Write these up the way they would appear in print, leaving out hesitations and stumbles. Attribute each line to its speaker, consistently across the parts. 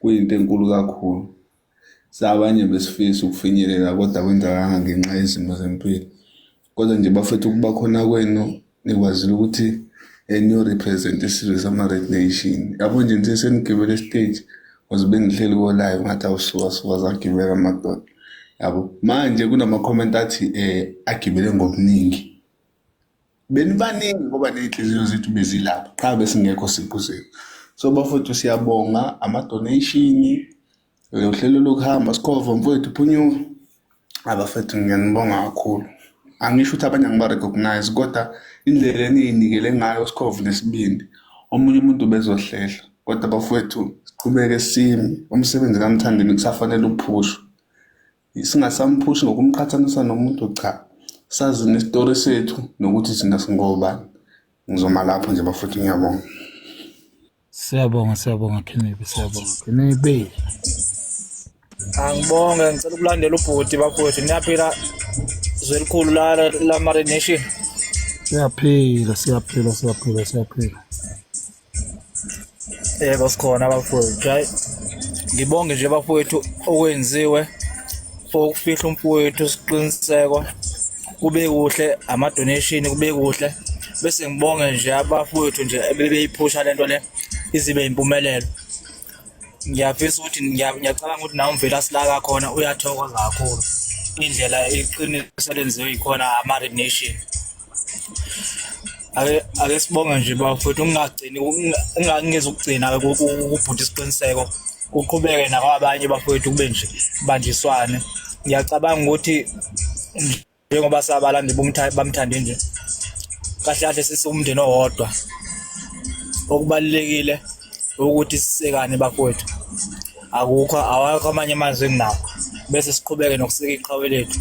Speaker 1: kuyinto enkulu kakhulu. Sabanye besifisa ukufinyelela kodwa kwenzakanga ngenxa yezimo zempilo. Kodwa nje bafethu ukuba khona kwenu nikwazile ukuthi niyo-represent isizwe sama-Red Nation. Yabo nje nithe senigibele stage cause bengihleli ko-live ngathi awusuka zagibela amadoda. Yabo manje kunama-comment athi agibele ngobuningi. Benibaningi ngoba ney'nhliziyo zethu bezilapha qha besingekho siphuzeni. So bafowethu siyabonga ama-donation, uhlelo lokuhamba Sikhova mfowethu Phunyuka. Abafethu ngiyanibonga kakhulu. Angisho ukuthi abanye angiba-recognize kodwa indlela eniyinikele ngayo Sikhova nesibindi omunye umuntu bezohlehla. Kodwa bafowethu siqhubeke sime umsebenzi kaMthandeni kusafanele uphushwe. Singasamphushi ngokumqhathanisa nomuntu cha. Sazi nesitory sethu nokuthi thina singobani. Ngizoma lapho nje bafowethu ngiyabonga.
Speaker 2: Siyabonga Khenebe, siyabonga Khenebe.
Speaker 3: Angibonge ngicela ukulandela ubhuti bafowethu niyaphila zwelikhulu la Red Nation.
Speaker 2: Siyaphila.
Speaker 3: Yebo sikhona bafowethu. Hayi ngibonge nje bafowethu okwenziwe ukufihla umfowethu siqiniseko kube kuhle ama-donation kube kuhle bese ngibonge nje abafowethu nje bebeyiphusha lento le izibe impumelelo. Ngiyafisa ukuthi ngiyacabanga ukuthi nawe mvela silaka khona uyathokoza kakhulu indlela iqiniso lenziwe ikhona ama-Red Nation. Ake sibonge nje bafowethu ungagcini ungangeza ukugcina ukubhuti isiqiniseko uqhubeke nakwabanye bafowethu kube nje banjiswane. Ngiyacabanga ukuthi njengoba sabalandi bamthande nje kahle kahle sisumndeni owodwa. Okubalekile ukuthi sisekane bafowethu. Awakho amanye amazwi enginawo bese siqhubeke nokusika iqhawe lethu.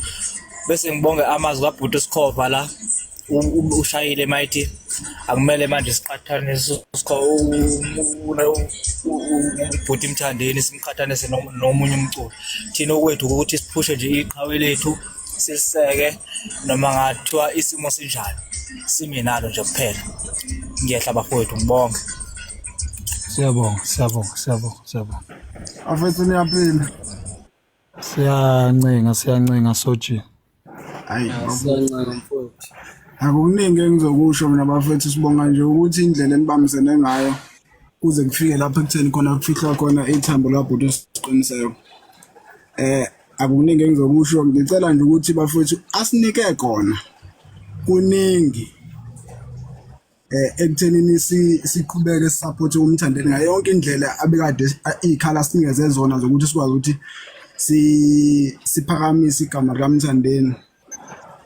Speaker 3: Bese ngibonge amazwi kaBhuti Sikhova la ushayile mighty akumele manje siqhathanise ubhuti Mthandeni simqhathanise nomunye umculo. Thina okwethu ukuthi siphushe nje iqhawe lethu siliseke noma ngathiwa isimo sinjani sime nalo nje kuphela. Ngiyehla bafowethu ngibonge.
Speaker 2: Siyabonga.
Speaker 4: Afethu niyaphila.
Speaker 2: Siyancenga Soji.
Speaker 4: Hayi siyancenga mfowethu. Akukuningi engizokusho mina bafethu sibonga nje ukuthi indlela enibambisene ngayo kuze kufike lapha ekutheni khona kufihlwa khona ithambo labhuti siqiniseko. Akukuningi engizokusho ngicela nje ukuthi bafethu asinike khona kuningi ekuthenini siqhubeke support uMthandeni ngayo yonke indlela abekade ikhala sinikeze zona zokuthi sikwazi ukuthi siphakamise igama likaMthandeni.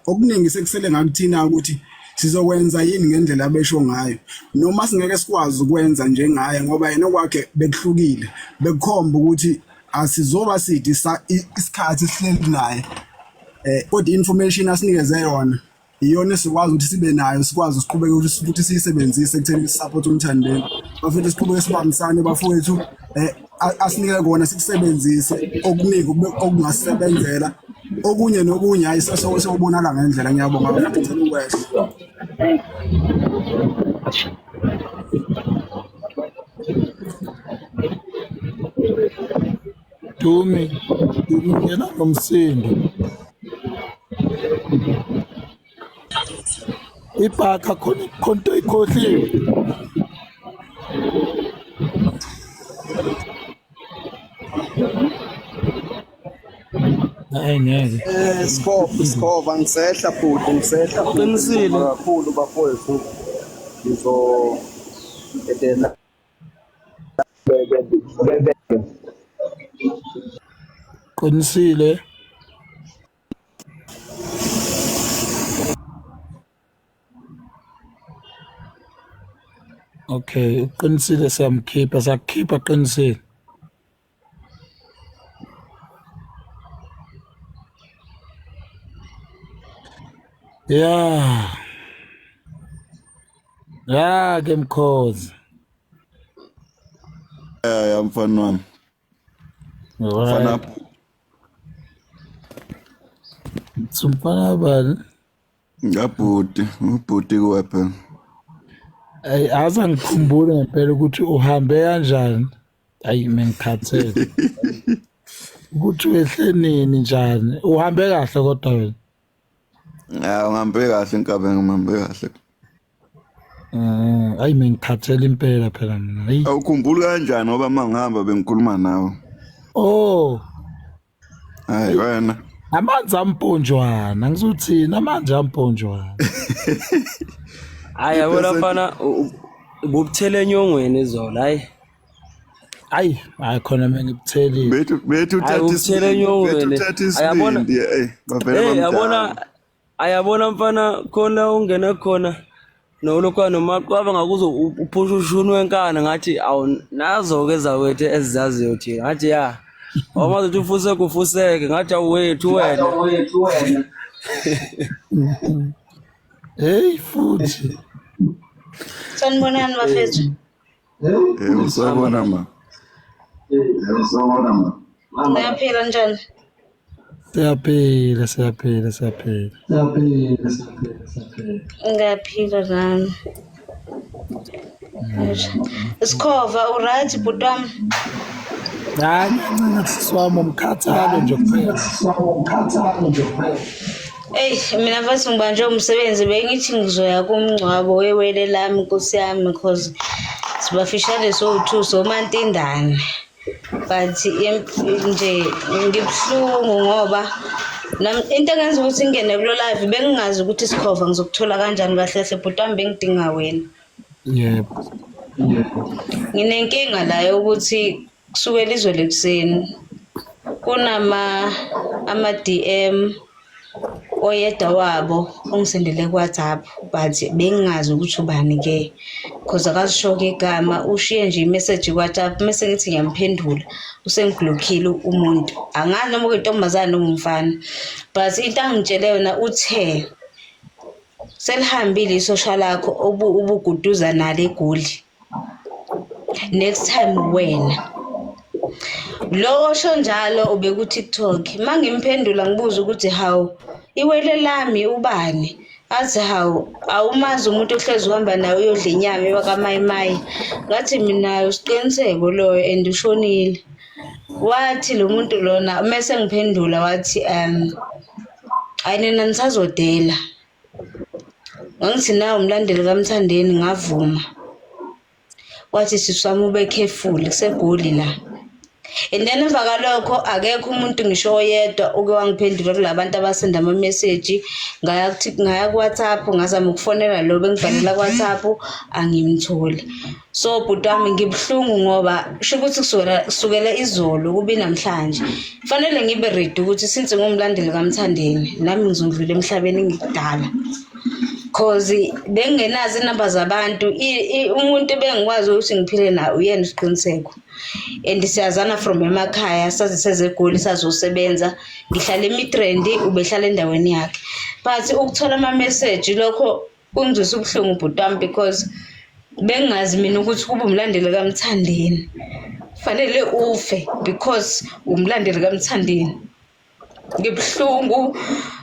Speaker 4: Okuningi sekusele ngakuthina ukuthi sizokwenza yini ngendlela abesho ngayo noma singeke sikwazi ukwenza njengaye ngoba yena okwakhe bekuhlukile bekukhomba ukuthi asizoba sithi isikhathi sihleli naye kodwa information asinikeze yona iyona sikwazi ukuthi sibe nayo sikwazi siqhubeke ukuthi siyisebenzise ekutheni support uMthandeni. Bafethu siqhubeke sibambisane bafowethu asinike kona sikusebenzise okuningi okungasebenzela okunye nokunye hayi sesobonala ngendlela ngiyabonga bafethu ukwehla.
Speaker 2: Dumi ngena nomsindo. Ibhaka khonto ikhohliwe. Hayi ngeke.
Speaker 4: Sikhova ngisehla bhuti ngisehla
Speaker 3: Qinisile
Speaker 4: kakhulu bafowethu. Edela
Speaker 2: Qinisile. Okay, uqinisile sakukhipha qinisile. Ya ke Mkhozi.
Speaker 5: Ya mfana wami. Mfana
Speaker 2: Sumfana bani?
Speaker 5: ubhuti kuwapha.
Speaker 2: Aza ngikhumbule ngempela ukuthi uhambe kanjani. Ayi mengikhathele. Ukuthi wehle nini njani? Uhambe kahle kodwa wena.
Speaker 5: Ngihambe kahle Nkabe ngihambe kahle.
Speaker 2: Ayi mengikhathele impela phela mina. Hayi.
Speaker 5: Awukhumbuli kanjani ngoba mangihamba bengikhuluma nawe?
Speaker 2: Oh,
Speaker 5: Hayi wena.
Speaker 2: amanzi amponjwana ngizothina amanzi amponjwana.
Speaker 6: Hayi yabona mfana ubuthele enyongweni izolo hayi.
Speaker 2: Hayi khona mina ngibuthelile.
Speaker 5: Bethu
Speaker 6: Ubuthele enyongweni. Ayabona. Yabona ayabona mfana khona ungena khona nolokwa nomaqwaba ngakuzo uphusha ushunu wenkana ngathi awunazo ke zawethu ezizaziyo thina ngathi ya awumazi ukuthi ufuse kufuseke ngathi awethu wena.
Speaker 2: Hey futhi.
Speaker 7: Sanibonani bafethu.
Speaker 5: Usabona ma.
Speaker 7: Niyaphila njani?
Speaker 2: Siyaphila.
Speaker 7: Ngiyaphila nami. Isikhova uright butwami?
Speaker 2: Hayi ngincane siswami umkhathalo nje kuphela.
Speaker 7: Mina mfethu ngibanjwe umsebenzi bengithi ngizoya kumngcwabo wewele lami Nkosi yami because sibafishane so2 somantindane. But nje ngibhlungu ngoba into engenza ukuthi ngene kulo live bengingazi ukuthi isikhova ngizokuthola kanjani kahle kahle butwami bengidinga wena.
Speaker 2: Yebo.
Speaker 7: Nginenkinga la yokuthi kusukela izolo ekseni kunama DM oyedwa wabo ongisendele kuWhatsApp but bengingazi ukuthi ubani ke because akasishoke igama ushiye nje imessage kuWhatsApp mase ngithi ngiyamphendula usengiblockile umuntu angazi noma kuyintombazana noma umfana but into angitshele yona uthe selihambile isocial lakho ubuguduza nale eGoli next time wena lo osho njalo ubeku TikTok mangimphendula ngibuza ukuthi how iwele lami ubani athi how awumazi umuntu ohlezi uhamba nawe uyodla inyama ebakamayimayi ngathi mina usiqiniseko lo and ushonile wathi lo muntu lona mase ngiphendula wathi ayinena nisazodela ngithi na umlandeli kaMthandeni ngavuma wathi siswami ube careful kusegoli la and then emva kalokho akekho umuntu ngisho oyedwa oke wangiphendula kulabantu abasenda ama message ngaya kuWhatsApp ngazama ukufonela lo bengibhalela kuWhatsApp angimtholi so butwami ngibhlungu ngoba sho ukuthi kusukela izolo kubi namhlanje fanele ngibe ready ukuthi since ngumlandeli kaMthandeni nami ngizondlula emhlabeni ngikudala cause bengenazi inamba zabantu umuntu bengikwazi ukuthi ngiphile naye uyena isiqiniseko and siyazana from emakhaya saze sezeGoli sazosebenza ngihlala eMidrand ubehlala endaweni yakhe but ukuthola ama message lokho kungizwisa ubuhlungu butwami because bengazi mina ukuthi kuba umlandeli kaMthandeni fanele ufe because umlandeli kaMthandeni ngibhlungu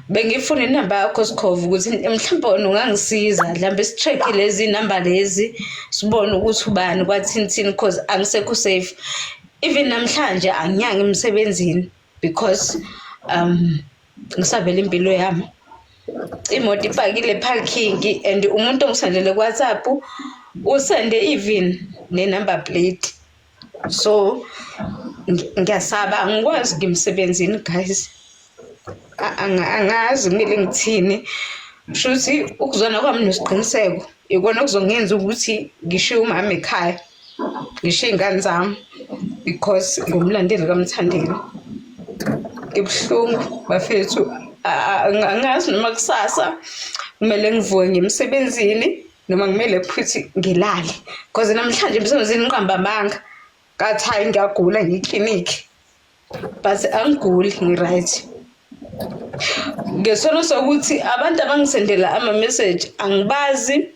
Speaker 7: bengifuna inamba yakho Sikhova ukuthi mhlawumbe ungangisiza mhlambe sitrack lezi number lezi sibone ukuthi ubani kwathini because angisekho safe even namhlanje anginyanga emsebenzini because ngisabela impilo yami imoto ipakile parking and umuntu ongisendele kuWhatsApp usende even ne number plate so ngiyasaba angikwazi ngimsebenzini guys angazi kumele ngithini shuthi ukuzona kwami nesiqiniseko ikona okuzongenza ukuthi ngishiye umama ekhaya ngishiye ingane zami because ngumlandeli kaMthandeni ngibhlungu bafethu angazi noma kusasa kumele ngivuke ngimsebenzini noma kumele futhi ngilale because namhlanje emsebenzini ngiqamba amanga ngathi hayi ngiyagula ngiclinic but angiguli ngiright ngesono sokuthi abantu abangisendela ama message angibazi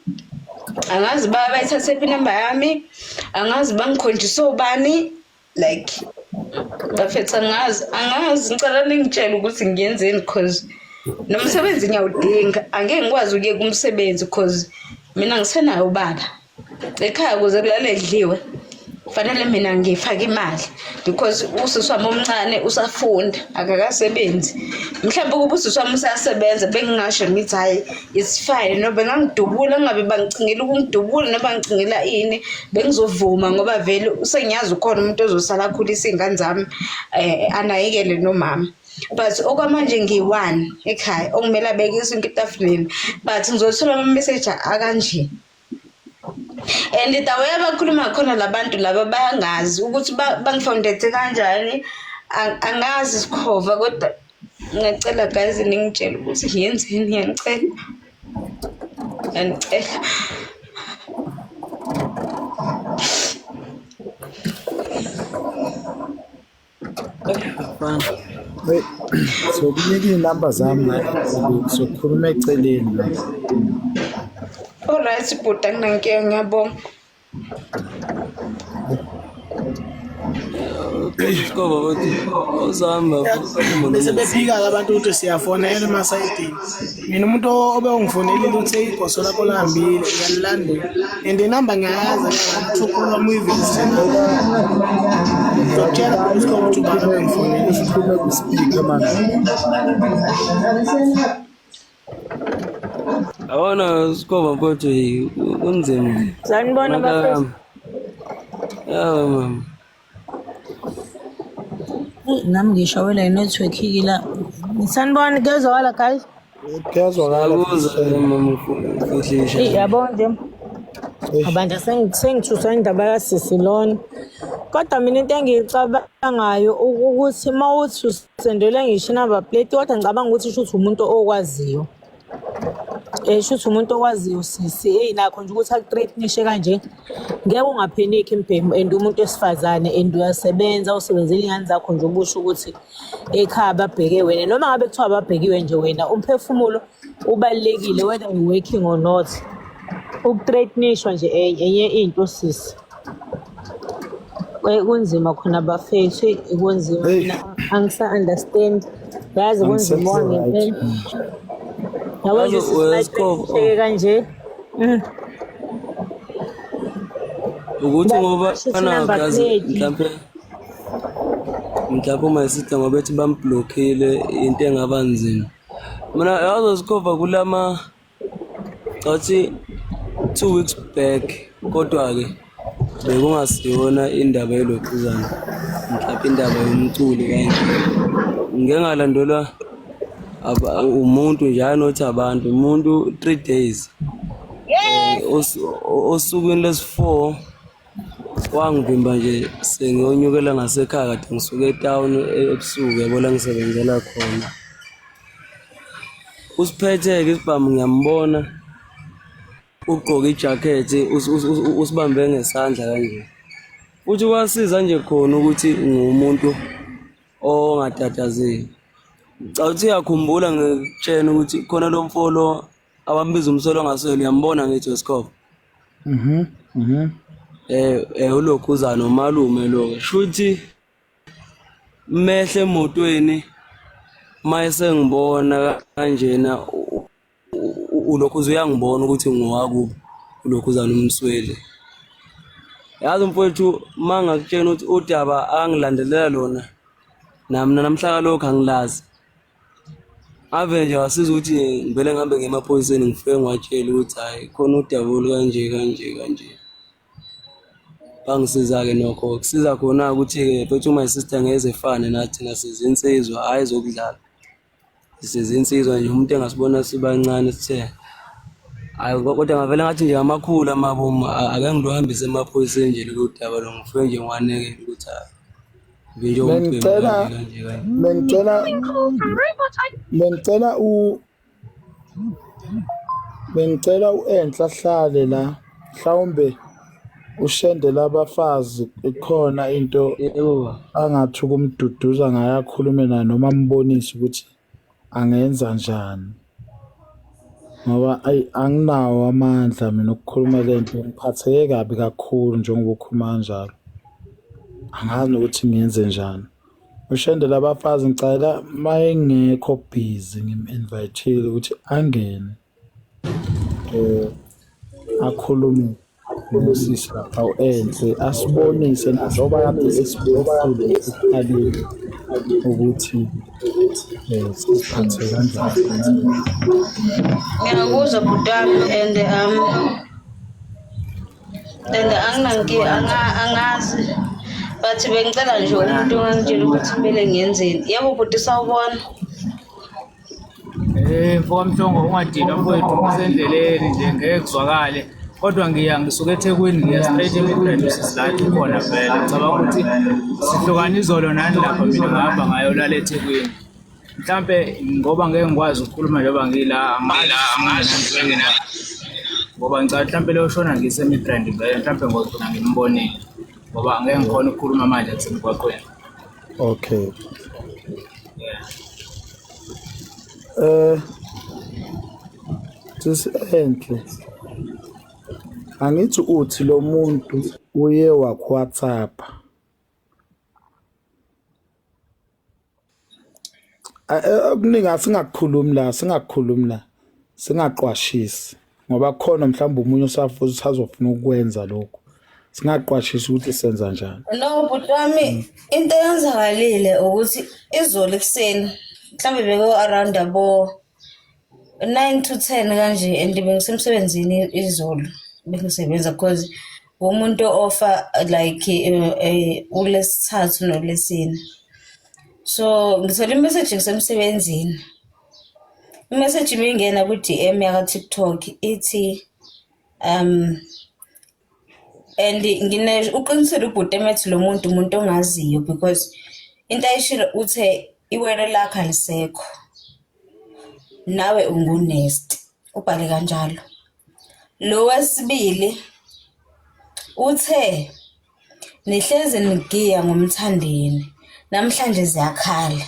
Speaker 7: angazi bayithathe inamba yami angazi bangikhonjisa ubani like bafethu angazi ngicela ningitshela ukuthi ngiyenzeni because nomsebenzi ngiyawudinga angeke ngikwazi ukuye kumsebenzi because mina ngisenayo ubaba ekhaya kuze kulale edliwe Fanele mina ngifake imali because usisi wami omncane usafunda akakasebenzi. Mhlawumbe ukuba usisi wami usasebenza bengingasho ngithi hayi it's fine no bengangidubula ngabe bangicingela ukungidubula noma ngicingela ini bengizovuma ngoba vele usengiyazi ukhona umuntu ozosala akhulisa izingane zami anayekele nomama. But okwamanje ngi1 ekhaya okumele abekise into etafuleni but ngizothola ama message akanje. And the way abakhuluma khona labantu laba bayangazi ukuthi bangifoundete kanjani angazi isikhova kodwa ngicela guys ningitshela ukuthi ngiyenzeni ngiyacela.
Speaker 2: So kunika inamba zami sokhuluma eceleni la.
Speaker 7: Alright bhuta nginankinga ngiyabonga.
Speaker 6: Skoba bathi uzahamba
Speaker 8: bese bephika abantu ukuthi siyafonela emasayidini. Mina umuntu obe ungifonelile uthe igoso lakho lahambile ngiyalilandela and inamba ngiyayazi ngithukula muyivisile. Ngiyatshela ukuthi ubani ngifonele sikhulume ku speaker manje.
Speaker 6: Awona Skoba mfowethu kunzima.
Speaker 9: Sanibona bafethu.
Speaker 6: Mama.
Speaker 9: Nami ngishawela inetwork la. Sanibona kezwala guys.
Speaker 2: Kezwala
Speaker 6: mama kuhlisha.
Speaker 9: Yabona nje. Abantu sengithusa indaba yaSisilona. Kodwa mina into engiyicabangayo ukuthi mawuthi usendele ngisho number plate kodwa ngicabanga ukuthi shuthi umuntu okwaziyo. Shuthi umuntu okwaziyo sisi nakho nje ukuthi akuthreatnishe kanje ngeke ungapheniki impembu and umuntu esifazane and uyasebenza usebenzela ingane zakho nje ubusho ukuthi ekhaya babheke wena noma ngabe kuthiwa babhekiwe nje wena umphefumulo ubalekile whether you working or not. Ukuthreatnishwa nje enye into sisi kunzima khona bafethu kunzima mina angisa understand yazi kunzima ngempela. Yabona sisi kanje
Speaker 6: ukuthi ngoba anagazi mhlawumbe uma sithi ngoba ethi bamblockile into engaba nzima. Mina yazo Skova kulama athi 2 weeks back kodwa ke bekungasiyona indaba yelokhuzana mhlawumbe indaba yomculo kanje ngengalandelwa umuntu njalo othi abantu umuntu 3 days osukwini lesi4 wangivimba nje sengiyonyukela ngasekhaya kade ngisuke etown ebusuku yabo la ngisebenzela khona. Usiphetheke isibhamu ngiyambona ugqoka ijacket usibambe ngesandla kanje. Uthi wasiza nje khona ukuthi ngumuntu ongatatazeli. Uthi yakhumbula ngitshena ukuthi khona lo mfolo abambiza umsolo ngaselo yambona ngithi Skova. Ulokhuzana nomalume lo shuthi mehle emotweni mayese ngibona kanjena ulokhuza uyangibona ukuthi ngiwakubo ulokhuzana umswele. Yazi mfowethu mangakutshena ukuthi udaba angilandelela lona namna namhla lokho angilazi ave nje wasiza ukuthi ngivele ngihambe ngemaphoyiseni ngifike ngwatshela ukuthi hayi khona udabula kanje bangisiza ke nokho kusiza khona ukuthi ke mfowethu my sister ngeze efane nathi ngasizinsizwa hayi zokudlala sizinsizwa nje umuntu engasibona sibancane sithe hayi kodwa ngavela ngathi nje amakhulu amabomu ake ngilohambise emaphoyiseni nje lo daba lo ngifike nje ngwaneke ukuthi hayi
Speaker 2: Bengicela uenhlahlale la mhlawumbe ushendela abafazi ikhona into angathi kumduduza ngayakhulume naye noma mbonise ukuthi angenza njani ngoba anginawo amandla mina ukukhuluma lento ngiphatheke kabi kakhulu njengoba ukhuluma kanjalo. Angazi ukuthi ngiyenze njani. Ushendela abafazi ngicela mayengekho busy ngim-inviteile ukuthi angene akhulume nosisa awuenhle asibonise njengoba kade esibonisile ekuqaleni ukuthi siphathe kanjani.
Speaker 7: Ngiyakuzwa bhuti wami and angazi but bengicela nje umuntu ongangitshela ukuthi kumele ngiyenzeni. Yebo bhuti sawubona.
Speaker 3: Mfowamhlongo ungadinwa mfowethu usendleleni nje ngeke kuzwakale. Kodwa ngisuke eThekwini ngiya straight eMidrand usizilaphi khona vele. Ngicabanga ukuthi sihlukana izolo nani lapha mina ngihamba ngayo la eThekwini. Mhlambe ngoba ngeke ngikwazi ukukhuluma njengoba ngila angazi ngoba ngicela mhlambe leyo shona ngiseMidrand vele mhlambe ngogcina ngimbonile ngoba ngeke ngikhona ukukhuluma manje kusemgwaqweni.
Speaker 2: Okay. Enhle. Angithi uthi lo muntu uye WhatsApp. Okuningi singakukhulumi la. Singaqwashisi ngoba khona mhlawumbe umunye usazofuna ukwenza lokho. Singaqwashisi ukuthi senza njani.
Speaker 7: No bhuti wami into eyenzakalile ukuthi izolo ekuseni mhlambe beko around abo 9 to 10 kanje and bengisemsebenzini izolo bengisebenza because umuntu offer like uLesithathu noLesine. So ngithola imessage ngisemsebenzini. Imessage ingena ku DM yaka TikTok ithi and ngine uqinisele ubhuti emethi lo muntu umuntu ongaziyo because into ayishilo uthe iwele lakho alisekho. Nawe ungunest ubhale kanjalo. Lo wesibili uthe nihleze nigiya ngomthandeni namhlanje ziyakhala.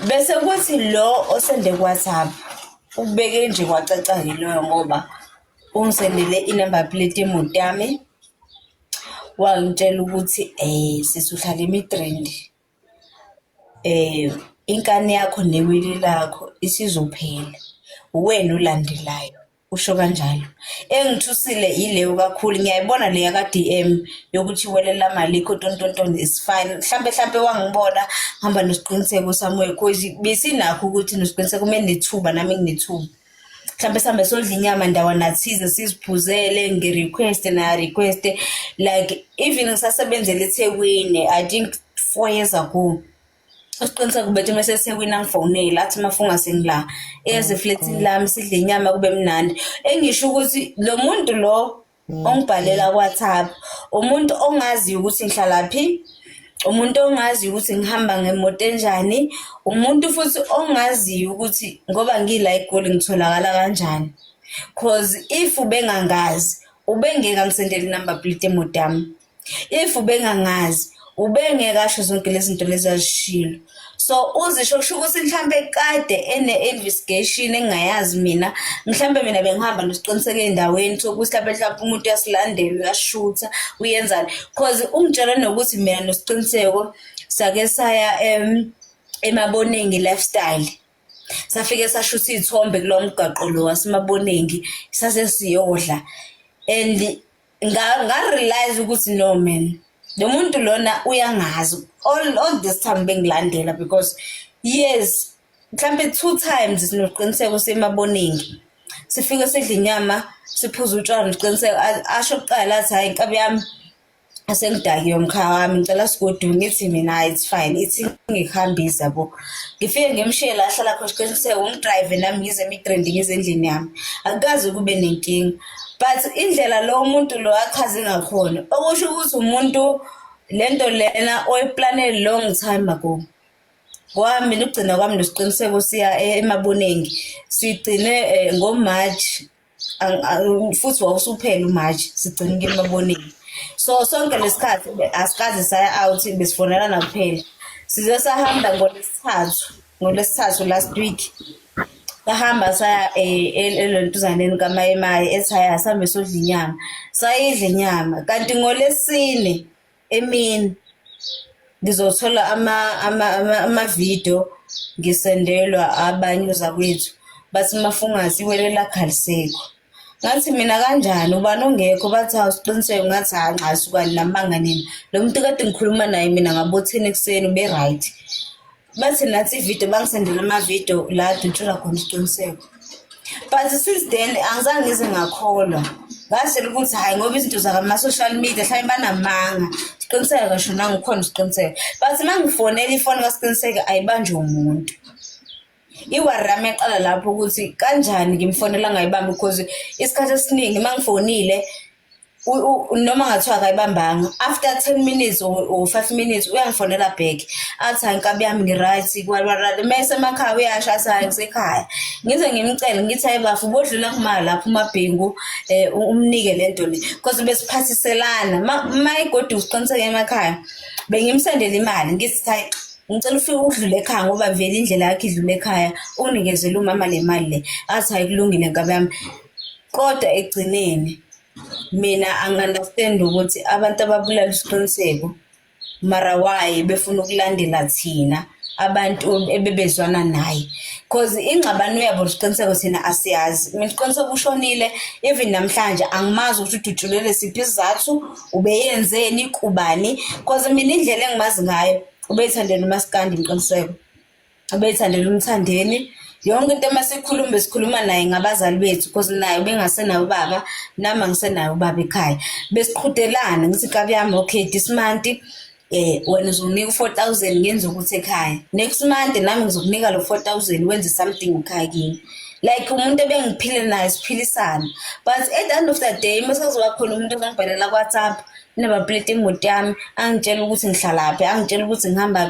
Speaker 7: Bese kuthi lo osende WhatsApp ubeke nje kwacaca yiloyo ngoba ungisendele inumber plate yemoto yami wangitshela ukuthi sisuhlala eMidrand inkani yakho newili lakho isizophela wena ulandelayo usho kanjalo. Engithusile yileyo kakhulu ngiyayibona le yaka DM yokuthi welela mali ikho tontonton is fine. Mhlambe wangibona hamba nosiqiniseko somewhere because besinakho ukuthi nosiqiniseko kumele nethuba nami nginethuba. Mhlambe sambe sodla inyama ndawa nathize siziphuzele ngerequest na request like even ngisasebenzele eThekwini I think 4 years ago. Usiqiniseka ukuthi mase eThekwini angifonela athi mafunga sengila eze flatini lami sidle inyama kube mnandi. Engisho ukuthi lo muntu lo ongibhalela WhatsApp umuntu ongazi ukuthi ngihlala phi, umuntu ongazi ukuthi ngihamba ngemoto enjani, umuntu futhi ongazi ukuthi ngoba ngila eGoli ngitholakala kanjani. Cause if ubengangazi ubengeka ngisendele number plate emoto yami. If ubengangazi ubengeka asho zonke lezi zinto lezi azishilo. So uzisho ukuthi mhlambe kade investigation engayazi mina mhlambe mina bengihamba nosiqiniseke endaweni sokuthi mhlambe umuntu uyasilandela uyashutha uyenzani because ungitshela nokuthi mina nosiqiniseko sake saya eMabonengi lifestyle safike sashutha izithombe kulomgaqo lo waseMabonengi sase siyodla and nga-realize ukuthi no man lo muntu lona uyangazi all this time bengilandela because yes mhlambe 2 times sinoqiniseko seMabonengi sifike sidla inyama siphuza utshwala ngiqiniseko asho kuqala athi hayi inkabi yami asengidakiwe umkhaya wami ngicela sigodu ngithi mina it's fine ithi ngihambisa bo ngifike ngemshiye la hlala khona siqiniseko ungidrive nami ngize eMidrand ngize endlini yami akukazi kube nenkinga but indlela lo umuntu lo achaze ngakhona okusho ukuthi umuntu lento lena oyiplanele long time ago. Kwami ukugcina kwami nosiqiniseko siya eMabonengi sigcine ngoMarch futhi wawusuphela uMarch sigcine ngeMabonengi. So sonke lesikhathi asikaze saya out besifonelana kuphela. Size sahamba ngolesithathu last week. Sahamba saya elontuzaneni kaMayimayi eShaya sambe sodla inyama. Sayidla inyama kanti ngolesine emini ngizothola ama video ngisendelwa abanye zakwethu bathi mafungazi iwelela khalisekho. ngathi mina kanjani ubani ongekho bathi awusiqiniseke ngathi angasukani namanga nini lo muntu kade ngikhuluma naye mina ngabothini ekseni ube right bathi nathi ivideo bangisendela ama-video la dutshula khona isiqiniseko but since then angizange ngize ngakholwa ngasele ukuthi hayi ngoba izinto zakama-social media mhlawumbe banamanga isiqiniseko kasho nangikhona isiqiniseko but uma ngifonela ifoni kasiqiniseko ayibanjwe umuntu iwari rami yaqala lapho ukuthi kanjani ngimfonela ngayibambi because isikhathi esiningi uma ngifonile noma ngathiwa akayibambanga after 10 minutes or 5 minutes uyangifonela back athi hayi nkabi yami ngiright mese emakhaya uyasho athi hayi ngisekhaya ngize ngimcele ngithi hayi bafu bodlula kumala lapho umabhengu umnike lento le because besiphathiselana ma igodi usiqiniseke emakhaya bengimsendela imali ngithi hayi ngicela ufike udlule ekhaya ngoba vele indlela yakhe idlule ekhaya unikezele umama le mali le athi hayi kulungile nkabi yami kodwa egcineni mina angi-understand ukuthi abantu ababulala isiqiniseko mara why befuna ukulandela thina abantu ebebezwana naye because ingxabano yabo isiqiniseko thina asiyazi mina isiqiniseko ushonile even namhlanje angimazi ukuthi udutshulele siphi isizathu ubeyenzeni kubani because mina indlela engimazi ngayo ubeyithandela uMaskandi Mqiniseko ubeyithandela uMthandeni yonke into emasikhuluma sikhuluma naye ngabazali bethu because naye bengasenayo ubaba nami ngisenayo ubaba ekhaya besiqhudelana ngithi kabi yami okay this month wena uzonika 4000 ngenza ukuthi ekhaya next month nami ngizokunika lo 4000 wenze something ekhaya kimi like umuntu ebengiphile naye siphilisana but at the end of the day masazoba khona umuntu ozongibhalela ku WhatsApp nebaplate imoto yami angitshela ukuthi ngihlalaphi angitshela ukuthi ngihamba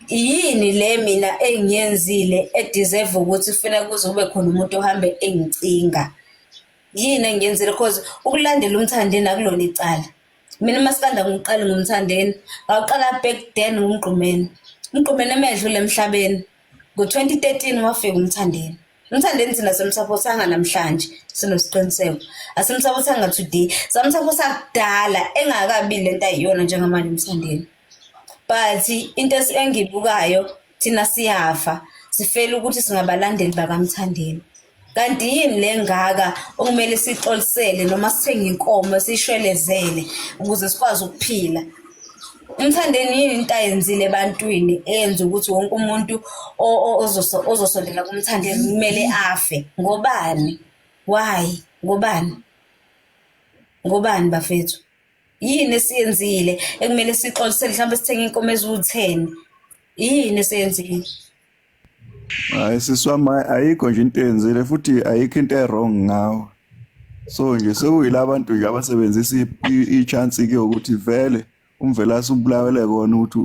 Speaker 7: yini le mina engiyenzile edeserve ukuthi ufuna kuze kube khona umuntu ohambe engicinga yini engiyenzile because ukulandela uMthandeni akulona icala mina masikanda ngiqale ngumthandeni ngaqala back then ngumgqumeni emedlule emhlabeni ngo2013 wafika uMthandeni thina simsupportanga namhlanje sinosiqiniseko asimsupportanga today samsupporta kudala engakabi lento ayiyona njengamanje uMthandeni but into engibukayo thina siyafa sifela ukuthi singabalandeli bakaMthandeni kanti yini lengaka okumele sixolisele noma sithenga inkomo sishwelezele ukuze sikwazi ukuphila uMthandeni yini into ayenzile ebantwini eyenza ukuthi wonke umuntu ozosondela kuMthandeni kumele afe ngobani why ngobani bafethu yini esiyenzile ekumele sixolisele mhlawumbe sithenga inkomo eziwu10 yini esiyenzile
Speaker 5: hayi siswama ayikho nje into enzile futhi ayikho into ewrong ngawo so nje sekuyila abantu nje abasebenzisa i-chance ke ukuthi vele umvelasi ubulawele kona ukuthi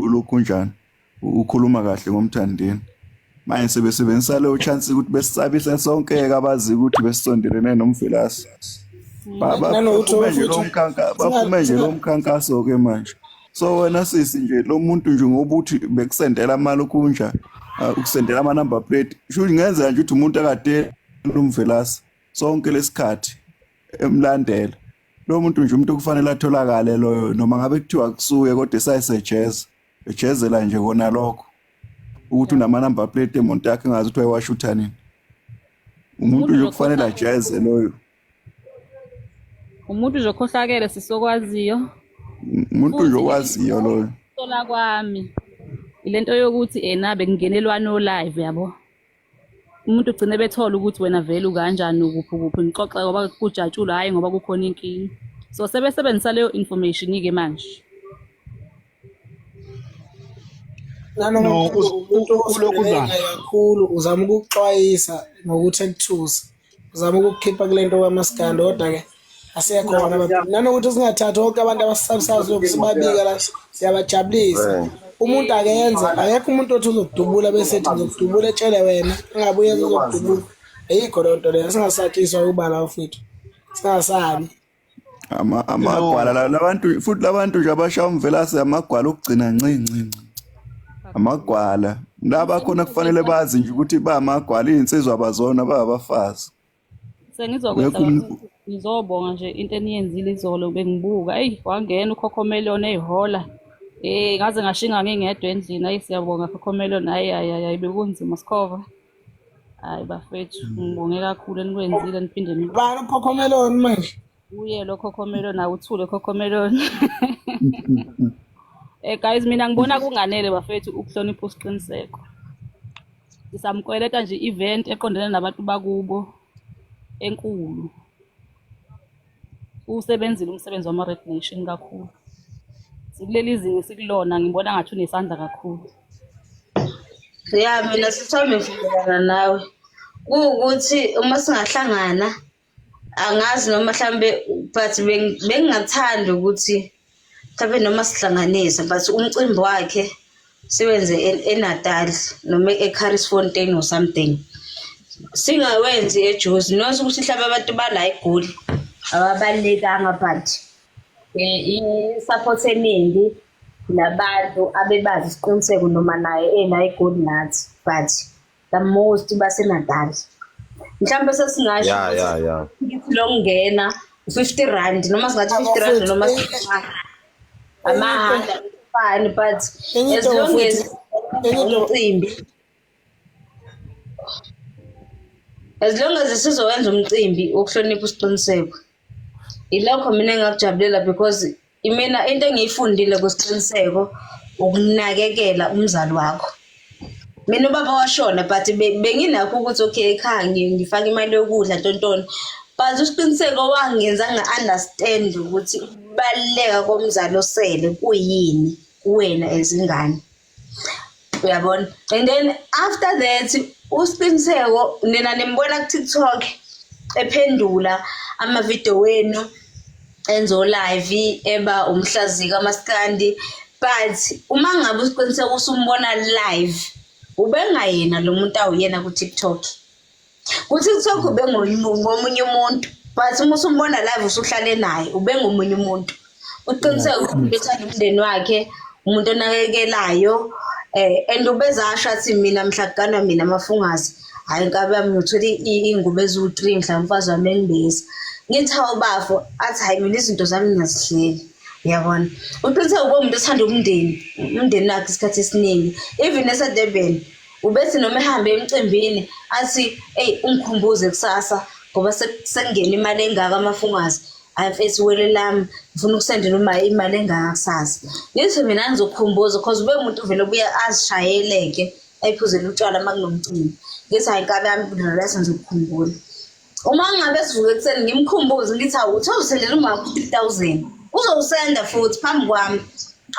Speaker 5: ulokhu njani ukhuluma kahle ngomthandeni manje sebesebenzisa leyo chance ukuthi besisabise sonke abazi ukuthi besisondelene nomvelasi baphume nje lo mkhankaso ke manje so wena sisi nje lo muntu nje ngoba uthi bekusendela imali okunja ukusendela ama number plate sho ngenza nje ukuthi umuntu akade umvelasi sonke lesikhathi emlandela lo muntu nje umuntu okufanele atholakale loyo noma ngabe kuthiwa kusuye kodwa esayisejeza ejezela nje kona lokho ukuthi unama number plate emonto yakhe ngazi ukuthi wayewashutha nini umuntu nje kufanele ajeze loyo
Speaker 10: umuntu nje okhohlakele sisokwaziyo
Speaker 5: umuntu nje okwaziyo loyo
Speaker 10: sola kwami ilento yokuthi enabe kungenelwana live yabo umuntu ugcine bethola ukuthi wena vele ukanjani ukuphi nixoxe ngoba kujatshula hayi ngoba kukhona inkingi so sebesebenzisa leyo information ike manje
Speaker 8: no kulokuzana kakhulu uzama ukuxwayisa ngokuthi ekuthusa uzama ukukhipha kulento kwaMaskandi kodwa ke asekhona abantu nanokuthi singathatha bonke abantu abasisabisayo lokusibabika la siyabajabulisa umuntu akenza akekho umuntu othi uzokudubula bese ethi ngizokudubula etshele wena engabuye uzokudubula ayikho lonto leyo singasathiswa ubala ufethu singasabi
Speaker 5: amagwala labantu futhi labantu nje abashaya umvelasi amagwala okugcina ncinci amagwala laba khona kufanele bazi nje ukuthi ba amagwala insizwa abazona babafazi
Speaker 10: sengizokwenza ngizobonga nje into eniyenzile izolo bengibuka wangena uKhokhomelion eyihola ngaze ngashinga ngingedwa endlini siyabonga Khokhomelon hayi bekunzima sikhova Hayi bafethu, ngibonge kakhulu enikwenzile niphinde
Speaker 8: Bani uCocomelon manje?
Speaker 10: uye lo Cocomelon nawe uthule Cocomelon. Guys mina ngibona kunganele bafethu ukuhlonipha usiqiniseko. Sisamkweleta nje event eqondene nabantu bakubo enkulu. Usebenzile umsebenzi wama Red Nation kakhulu. Sikuleli zinga sikulona ngibona ngathi unesandla kakhulu.
Speaker 7: Ya mina sithome mfundana nawe. Ukuthi uma singahlangana angazi noma mhlambe but bengingathanda ukuthi mhlambe noma sihlanganise but umcimbi wakhe siwenze eNatal noma eCharlesfontein or something. Singawenzi eJozi nothi ukuthi mhlawumbe abantu bala eGoli ababalekanga but i-support eningi labantu abebazi isiqiniseko noma naye ena eGoli nathi but the most baseNatal. Mhlawumbe sesingasho
Speaker 11: ya
Speaker 7: lokungena 50 rand noma singathi 50 rand noma amahanda fine but as long as umcimbi as long as sizowenza umcimbi wokuhlonipha isiqiniseko ilokho mina engakujabulela because mina into engiyifundile kwesiqiniseko ukunakekela umzali wakho. Mina ubaba washona but benginakho ukuthi okay ekhaya ngifaka imali yokudla tontoni but usiqiniseko wangenza nga-understand ukuthi ukubaluleka komzali osele kuyini kuwena ezingane. Uyabona? And then after that usiqiniseko nina nimbona ku-TikTok ephendula amavideo wenu enzo live eba umhlazika amaskandi but uma ngabe usiqiniseko usumbona live ubengayena lo muntu awuyena ku-TikTok. Ku-TikTok ubengomunye umuntu but uma usumbona live usuhlale naye ubengomunye umuntu. Uqiniseke ukuthi uthanda umndeni wakhe umuntu onakekelayo and ubezasho athi mina mhlakana mina amafungazi hayi inkabe yami ngithole ingubo eziwu3 mhla umfazi wami engibeza. Ngithi hawu bafo athi hayi mina izinto zami ngiyazihleli. Uyabona? Uqiniseke ube umuntu othanda umndeni wakhe isikhathi esiningi. Even eseDurban ubethi noma ehambe emcimbini athi hey ungikhumbuze kusasa ngoba sekungena imali engaka amafungazi. Ayifethi wele lami ngifuna ukusendela uma imali engaka kusasa. Ngithi mina ngizokukhumbuza because ube umuntu uvele ubuya azishayeleke ayiphuzela utshwala makunomcimbi. Ngithi hayi inkabe yami nalesa ngizokukhumbula. Uma ngabe sivuke ekuseni ngimkhumbuze ngithi hawu uthawusendela uma 5000 uzowusenda futhi phambi kwami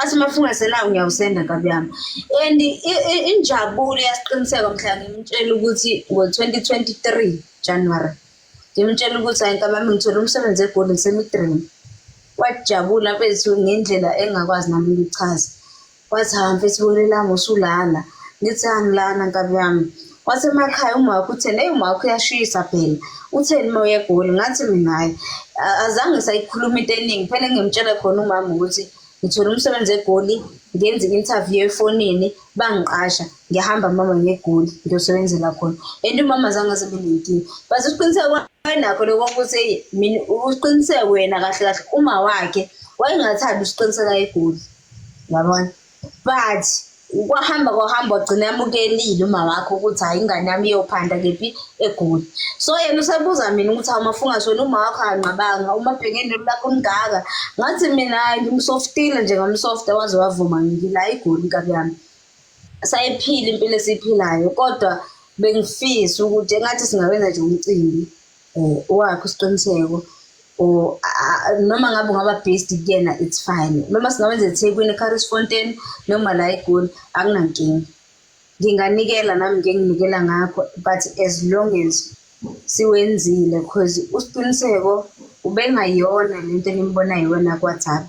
Speaker 7: athi mafungazi nawe ngiyawusenda inkabe yami. And injabulo yasiqiniseka mhla ngimtshela ukuthi ngo-2023 January ngimtshela ukuthi hayi inkabe yami ngithola umsebenzi eGoli ngisemidrini. Wajabula mfethu ngendlela engakwazi nami ngichaza. Wathi ha mfethu wele lami usulana. Ngithi angilana inkabe yami. Wathi emakhaya uma wakho utheni hey uma wakho uyashisa phela. Utheni uma uya eGoli ngathi mina hayi azange sayikhuluma into eningi phela ngimtshela khona umama ukuthi ngithola umsebenzi eGoli ngenza i-interview efonini bangiqasha ngihamba mama ngeGoli ngiyosebenzela khona. And umama zange azibe nenkingi but uqiniseke nakho lokuthi mina uqiniseke wena kahle kahle uma wakhe wayengathanda usiqiniseka eGoli. Yabona? But kwahamba wagcina yamukelile uma wakho ukuthi hayi ingane yami iyophanda kephi eGoli. So yena usabuza mina ukuthi awumafungazi wena uma wakho anqabanga uma bhekene lakho ngaka ngathi mina hayi ngimsoftile njengamsoft waze wavuma ngila eGoli inkabi yami. Sayiphila impilo esiphilayo kodwa bengifisa ukuthi ngathi singawenza nje umcimbi wakho isiqiniseko noma ngabe ungaba based kuyena it's fine. Noma singawenza eThekwini eCharlesfontein noma la eGoli akunankinga. Nginganikela nami nginikela ngakho but as long as siwenzile because usiqiniseko ubengayona lento enimbonayo yona kwaThapha.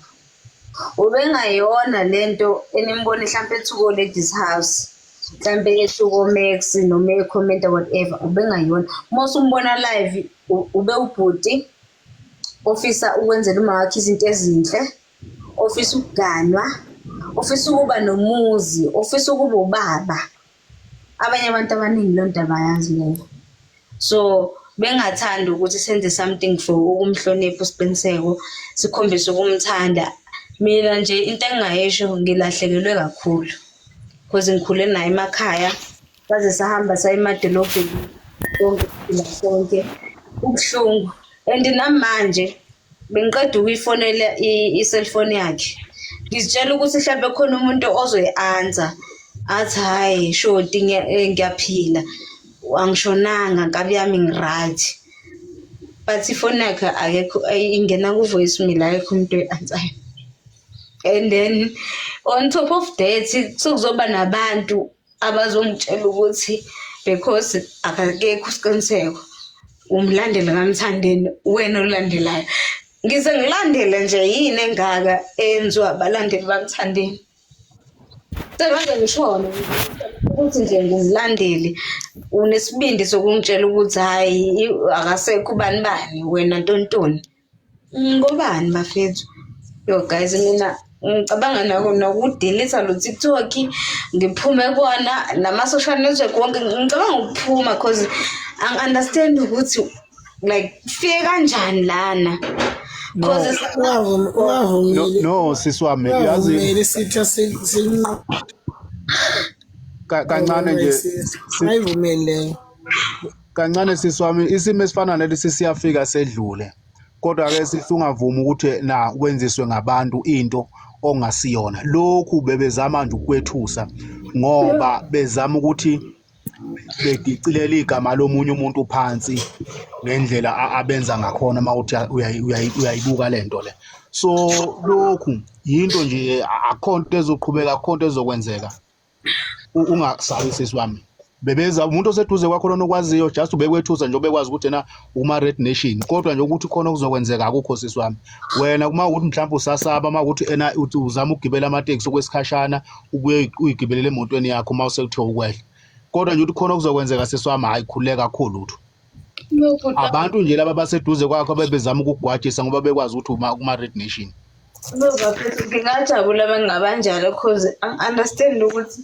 Speaker 7: Ubengayona lento enimbona mhlawumbe ethuko ladies house mhlawumbe ethuko Max noma ecomment whatever ubengayona. Mose umbona live ube ubhuti ofisa ukwenzela uma wakhe izinto ezinhle, ofisa ukuganwa, ofisa ukuba nomuzi, ofisa ukuba ubaba. Abanye abantu abaningi lo nto abayazi leyo. So bengathanda ukuthi senze something for ukumhlonipha usiqiniseko sikhombise ukumthanda. Mina nje into engayisho ngilahlekelwe kakhulu because ngikhule naye emakhaya saze sahamba saye emadolobheni konke siphila sonke ubuhlungu and namanje bengiqeda ukuyifonela i-cellphone yakhe ngizitshela ukuthi mhlawumbe khona umuntu ozoyi-answer athi hhayi shoti ngiyaphila angishonanga nkabi yami ngi-right but ifoni yakhe akekho ingena ku-voicemail akekho umuntu oyi-answayo. And then on top of that sekuzoba nabantu abazongitshela ukuthi because akekho isiqiniseko umlandeli kaMthandeni wena olandelayo ngize ngilandele nje yini engaka enziwa abalandeli baMthandeni sebenze ngishona ukuthi nje ngumlandeli unesibindi sokungitshela ukuthi hayi akasekho bani wena Ntontoni ngobani bafethu. Yo guys mina ngicabanga nokudelete lo TikTok ngiphume kona nama-social network wonke ngicabanga ukuphuma because angi-understand ukuthi like fike kanjani lana
Speaker 11: no siswami yazi kancane nje
Speaker 8: ayivumele
Speaker 11: kancane siswami isimo esifana nalesi siyafika sedlule kodwa ke sifungavuma ukuthi na wenziswe ngabantu into ongasiyona lokhu bebezama nje ukwethusa ngoba bezama ukuthi bedicilela igama lomunye umuntu phansi ngendlela abenza ngakhona mawuthi uyayibuka lento le so lokhu yinto nje akhonto ezoqhubeka akhonto ezokwenzeka ungasabi sisiwami bebeza umuntu oseduze kwakho lona okwaziyo just ubekwethusa nje obekwazi ukuthi na uma Red Nation kodwa nje ukuthi khona kuzokwenzeka akukho sisiwami wena kuma ukuthi mhlawumbe usasaba uma ukuthi ena uthi uzama ukugibela amateksi okwesikhashana ubuye uyigibelele emotweni yakho uma usekuthiwa ukwehla kodwa nje ukuthi khona kuzokwenzeka sisiwami hayi khuleka kakhulu lutho abantu nje laba baseduze kwakho bebezama ukugwajisa ngoba bekwazi ukuthi uma Red Nation
Speaker 7: ngingajabula bengabanjalo because understand ukuthi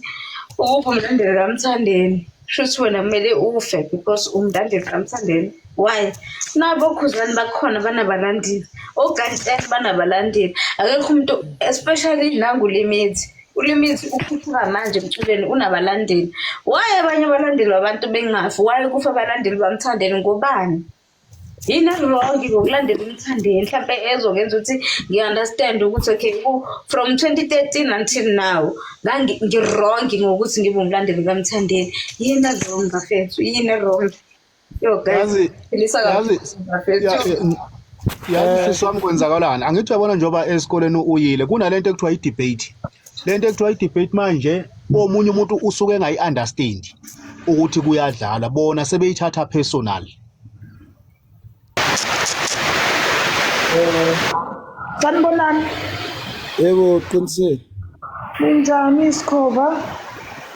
Speaker 7: ukuphi umlandeli kaMthandeni shuthi wena kumele ufe because umlandeli kaMthandeni why nabo khuzani bakhona banabalandeli oGanti banabalandeli akekho umuntu especially nanguLimithi uLimithi ukhuphuka manje emculeni unabalandeli why abanye abalandeli babantu bengafi why kufa abalandeli baMthandeni ngobani yini wrong ngokulandela uMthandeni mhlawumbe ezokwenza ukuthi ngi-understand ukuthi okay from 2013 until now ngi-wrong ngokuthi ngibe umlandeli kaMthandeni yini wrong bafethu yini wrong yo guys
Speaker 11: yazi siswami kwenzakalana angithi uyabona njengoba esikoleni uyile kunalento ekuthiwa i-debate lento ekuthiwa i-debate manje omunye umuntu usuke engayi-understand ukuthi kuyadlala bona sebeyithatha personal.
Speaker 8: Sanibonani.
Speaker 2: Yebo qinisile.
Speaker 8: Ninjani isikhova?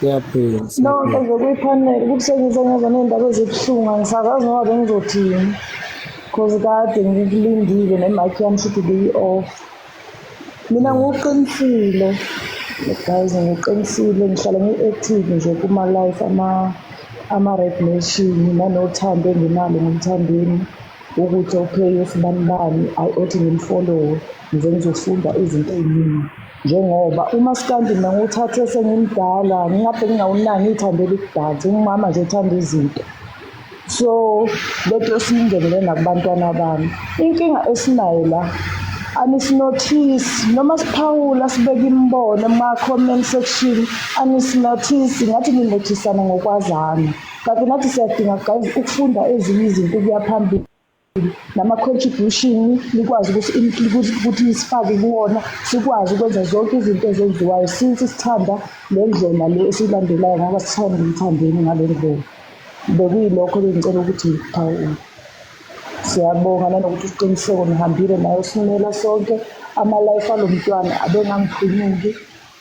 Speaker 2: Yaphela.
Speaker 8: No nje kuyiphanele ukuthi sengize ngeza nendaba ezibuhlungu angisakazi ngoba bengizothini. Cause kade ngikulindile nemike yami should be off. Mina nguqinisile. Guys ngiqinisile ngihlala ngi-active nje kuma live ama Red Nation nanothando enginalo ngomthandeni ukuthi okay sibani othi ngimfollow ngize ngizofunda izinto eziningi njengoba uMaskandi mina nguthathe sengimdala ngingaphe ngingawunani ithandela ukudansa ngumama nje ethanda izinto so letho singenele nakubantwana bami inkinga esinayo la anisinotice noma siphawula sibeka imbono ema-comment section anisinotice ngathi ninothisana ngokwazana kanti nathi siyadinga guys ukufunda ezinye izinto kuya phambili nama-contribution likwazi ukuthi sifake kuwona sikwazi ukwenza zonke izinto ezenziwayo since sithanda le ndlela le esiyilandelayo ngoba sithanda umthandeni ngale ndlela bekuyilokho bengicela ukuthi ngiphawule. Siyabonga nanokuthi isiqiniseko nihambile nayo simela sonke ama-life alo mntwana abengangiphunyuki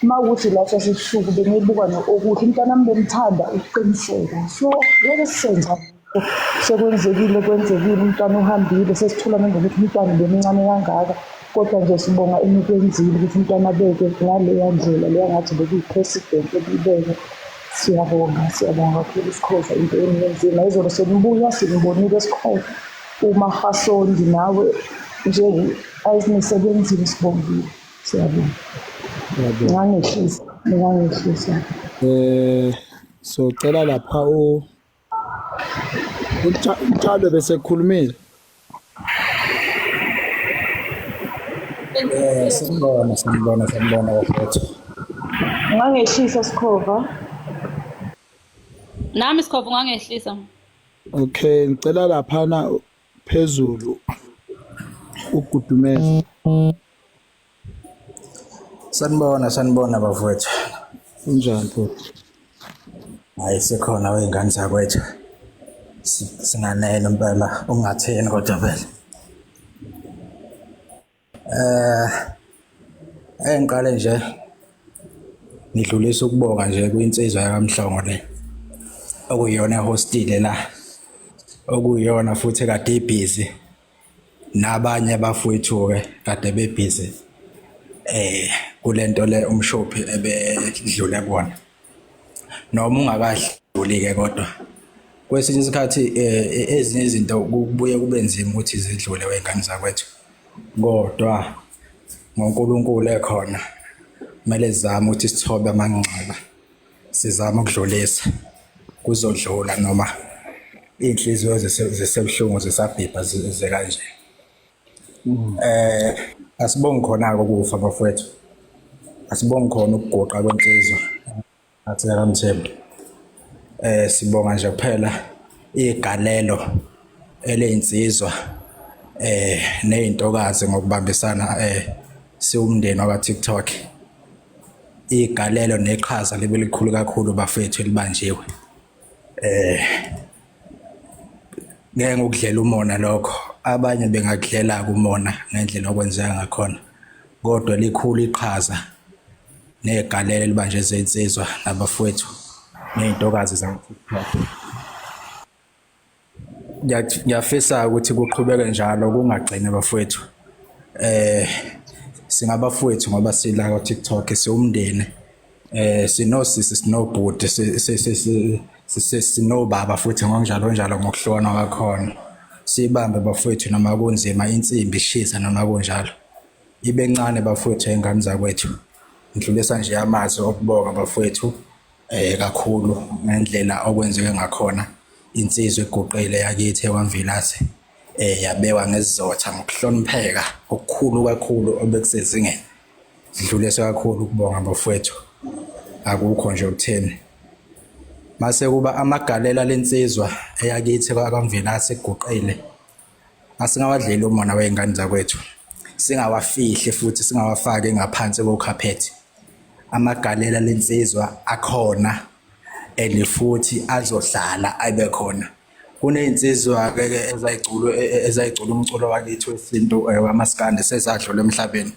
Speaker 8: uma ukuthi la sasebusuku bengiyibuka nokuthi umntwana wami bemthanda ukuqiniseka so ngeke sisenza sekwenzekile umntwana uhambile sesithola nangokuthi umntwana bemncane kangaka kodwa nje sibonga enikwenzile ukuthi umntwana abeke ngaleya ndlela leya ngathi bekuyi-president ekuyibeke siyabonga kakhulu isikhova into eniyenzile izolo senibuya sinibonile isikhova uMahasondi nawe nje ayinisebenzile sibongile siyabonga ngangehlisa
Speaker 2: so cela lapha Utshalo bese kukhulumile.
Speaker 12: Sanibona bafowethu.
Speaker 13: Ungangehlisa Sikhova.
Speaker 10: Nami Sikhova ungangehlisa.
Speaker 2: Okay, ngicela laphana phezulu ugudumeza.
Speaker 12: Sanibona bafowethu.
Speaker 2: Unjani futhi?
Speaker 12: Hayi sekhona wey'ngane zakwethu. Singanene impela ungatheni kodwa phela. Engiqale nje ngidlulisa ukubonga nje kwinsizwa yakamhlongo le. Okuyiyona ehostile la. Okuyiyona futhi kade ibhizi. Nabanye abafowethu-ke kade bebhizi. Kulento le umshophi ebedlule kubona. Noma ungakadluli-ke kodwa kwesinye isikhathi ezinye izinto kubuye kube nzima ukuthi zidlule wey'ngane zakwethu. Kodwa ngoNkulunkulu ekhona kumele sizame ukuthi sithobe amanqaba. Sizame ukudlulisa kuzodlula noma iy'nhliziyo zisebuhlungu zisabhibha zize kanje. Asibonge khona-ke ukufa bafowethu. Asibonge khona ukuguqa kwensizwa. Athi kaMthembu. Sibonga nje kuphela igalelo eley'nsizwa ney'ntokazi ngokubambisana siwumndeni wakwa TikTok. Igalelo neqhaza libe likhulu kakhulu bafethu elibanjiwe. Ngeke ukudlela umona lokho. Abanye bengakudlela kumona ngendlela okwenzeka ngakhona. Kodwa likhulu iqhaza negalelo elibanje zensizwa nabafowethu ney'ntokazi zakwa-TikTok. Ngiyafisa ukuthi kuqhubeke njalo kungagcini bafowethu. Singabafowethu ngoba sila kwa-TikTok siwumndeni. Sinosisi sinobhuti sinobaba futhi ngokunjalo ngokuhlukana kwakhona. Sibambe bafowethu noma kunzima insimbi ishisa noma kunjalo. Ibe ncane bafowethu ey'ngane zakwethu. Ngidlulisa nje amazwi okubonga bafowethu kakhulu ngendlela okwenzeke ngakhona. Insizwa eguqile yakithi ekwamvilase yabekwa ngesizotha ngokuhlonipheka okukhulu kakhulu obekusezingeni. Ngidlulise kakhulu ukubonga bafowethu. Akukho nje ukutheni. Mase kuba amagalela lensizwa eyakithi kwaMvilase eguqile. Asingawadleli umona wey'ngane zakwethu. Singawafihle futhi singawafaki ngaphansi kokhaphethi. Amagalela lensizwa akhona futhi azohlala abe khona. Kuney'nsizwa-ke ezayicula umculo wakithi wesintu wamaskandi sezadlula emhlabeni.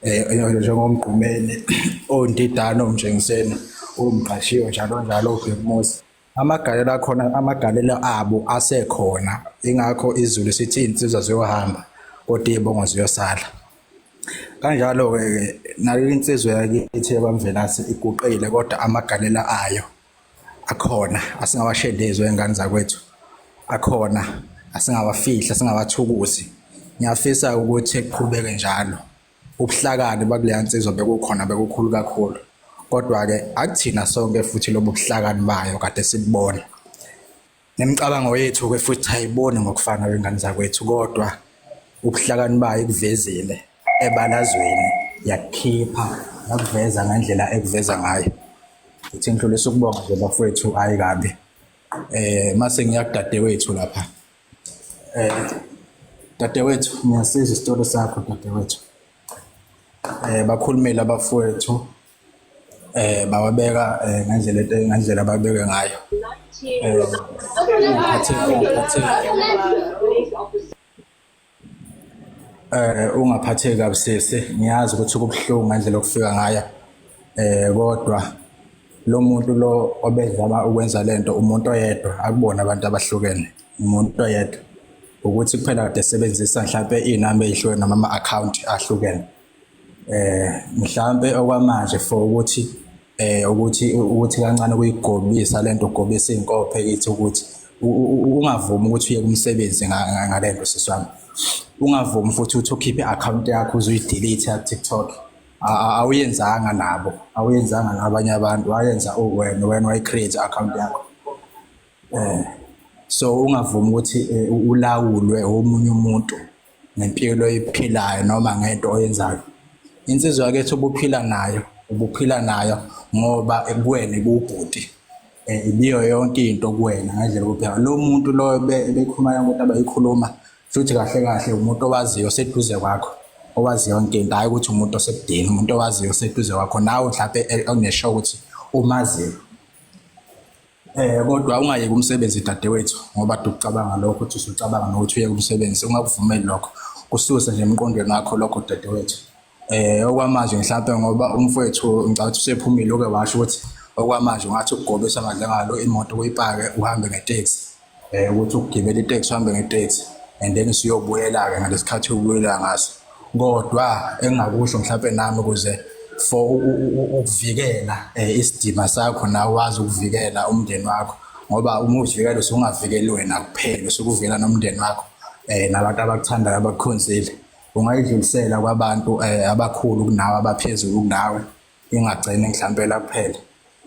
Speaker 12: Njengomgqumeni, oNdidane, oMtshengiseni, oMqashiwe njalo uBhekumuzi. Amagalela akhona, amagalela abo asekhona. Ingakho izulu sithi iy'nsizwa ziyohamba kodwa iy'bongo ziyosala. Kanjalo-ke nayo insizwa yakithi yakwamvelase iguqile kodwa amagalela ayo akhona. Asingawashelezi wey'ngane zakwethu. Akhona, asingawafihla, singawathukuzi. Ngiyafisa ukuthi kuqhubeke njalo. Ubuhlakani bakuleya nsizwa bekukhona bekukhulu kakhulu. Kodwa-ke akuthina sonke futhi lobo buhlakani bayo kade sibona. Nemicabango yethu-ke futhi ayiboni ngokufana wey'ngane zakwethu kodwa ubuhlakani bayo ikuvezile ebalazweni yakukhipha yakuveza ngendlela ekuveza ngayo. Uthi ngidlulisa ukubonga nje bafowethu hayi kabi. Mase ngiyakudadewethu lapha. Dadewethu ngiyasiza isitolo sakho dadewethu. Bakhulumile abafowethu. Bawabeka ngendlela ababeke ngayo. Ungaphatheki kabi sisi. Ngiyazi ukuthi kubuhlungu ngendlela okufika ngayo. Kodwa lo muntu lo obezama ukwenza lento umuntu oyedwa akubona abantu abahlukene. Umuntu oyedwa. Ukuthi kuphela kade sebenzisa mhlambe inamba ezihlukene noma ama-account ahlukene. Mhlambe okwamanje for ukuthi kancane kuyigobisa lento ugobisa inkophe kithi ukuthi ungavumi ukuthi uye kumsebenzi ngalento siswami. Ungavumi futhi ukuthi ukhiphe i-account yakho uzuyi-delete ya-TikTok. Awuyenzanga nabo, awuyenzanga nabanye abantu, wayenza wena wayi-create i-account yakho. so ungavumi ukuthi ulawulwe omunye umuntu ngempilo oyiphilayo noma ngento oyenzayo. Insizwa yakethu ubuphila nayo ngoba kuwena ibubhuti ibiyo yonke into kuwena ngendlela kuphela. Lo muntu lo bekhuluma ukuthi abayikhuluma futhi kahle umuntu owaziyo seduze kwakho, owaziyo yonke into, hayi ukuthi umuntu osekudeni, umuntu owaziyo seduze kwakho nawe mhlawumbe onesho ukuthi umaziyo. Kodwa ungayeki umsebenzi dadewethu ngoba ucabanga lokho ukuthi usucabanga nokuthi uyeke umsebenzi, ungakuvumeli lokho, kususe nje emqondweni wakho lokho dadewethu. Okwamanje mhlawumbe ngoba umfowethu ngicabanga usephumile oke washo ukuthi okwamanje ungathi ukugobisa amadlangalo imoto uyipake uhambe ngeteksi, ukuthi ukugibela iteksi uhambe ngeteksi and then usiyobuyela-ke ngalesikhathi ubuyela ngaso. Kodwa engingakusho mhlawumbe nami ukuze for ukuvikela isidima sakho nawe wazi ukuvikela umndeni wakho, ngoba uma uzivikela usungavikeli wena kuphela, usukuvikela nomndeni wakho nabantu abakuthandayo abakukhonzile. Ungayidlulisela kwabantu abakhulu kunawe abaphezulu kunawe, ingagcini mhlawumbe la kuphela.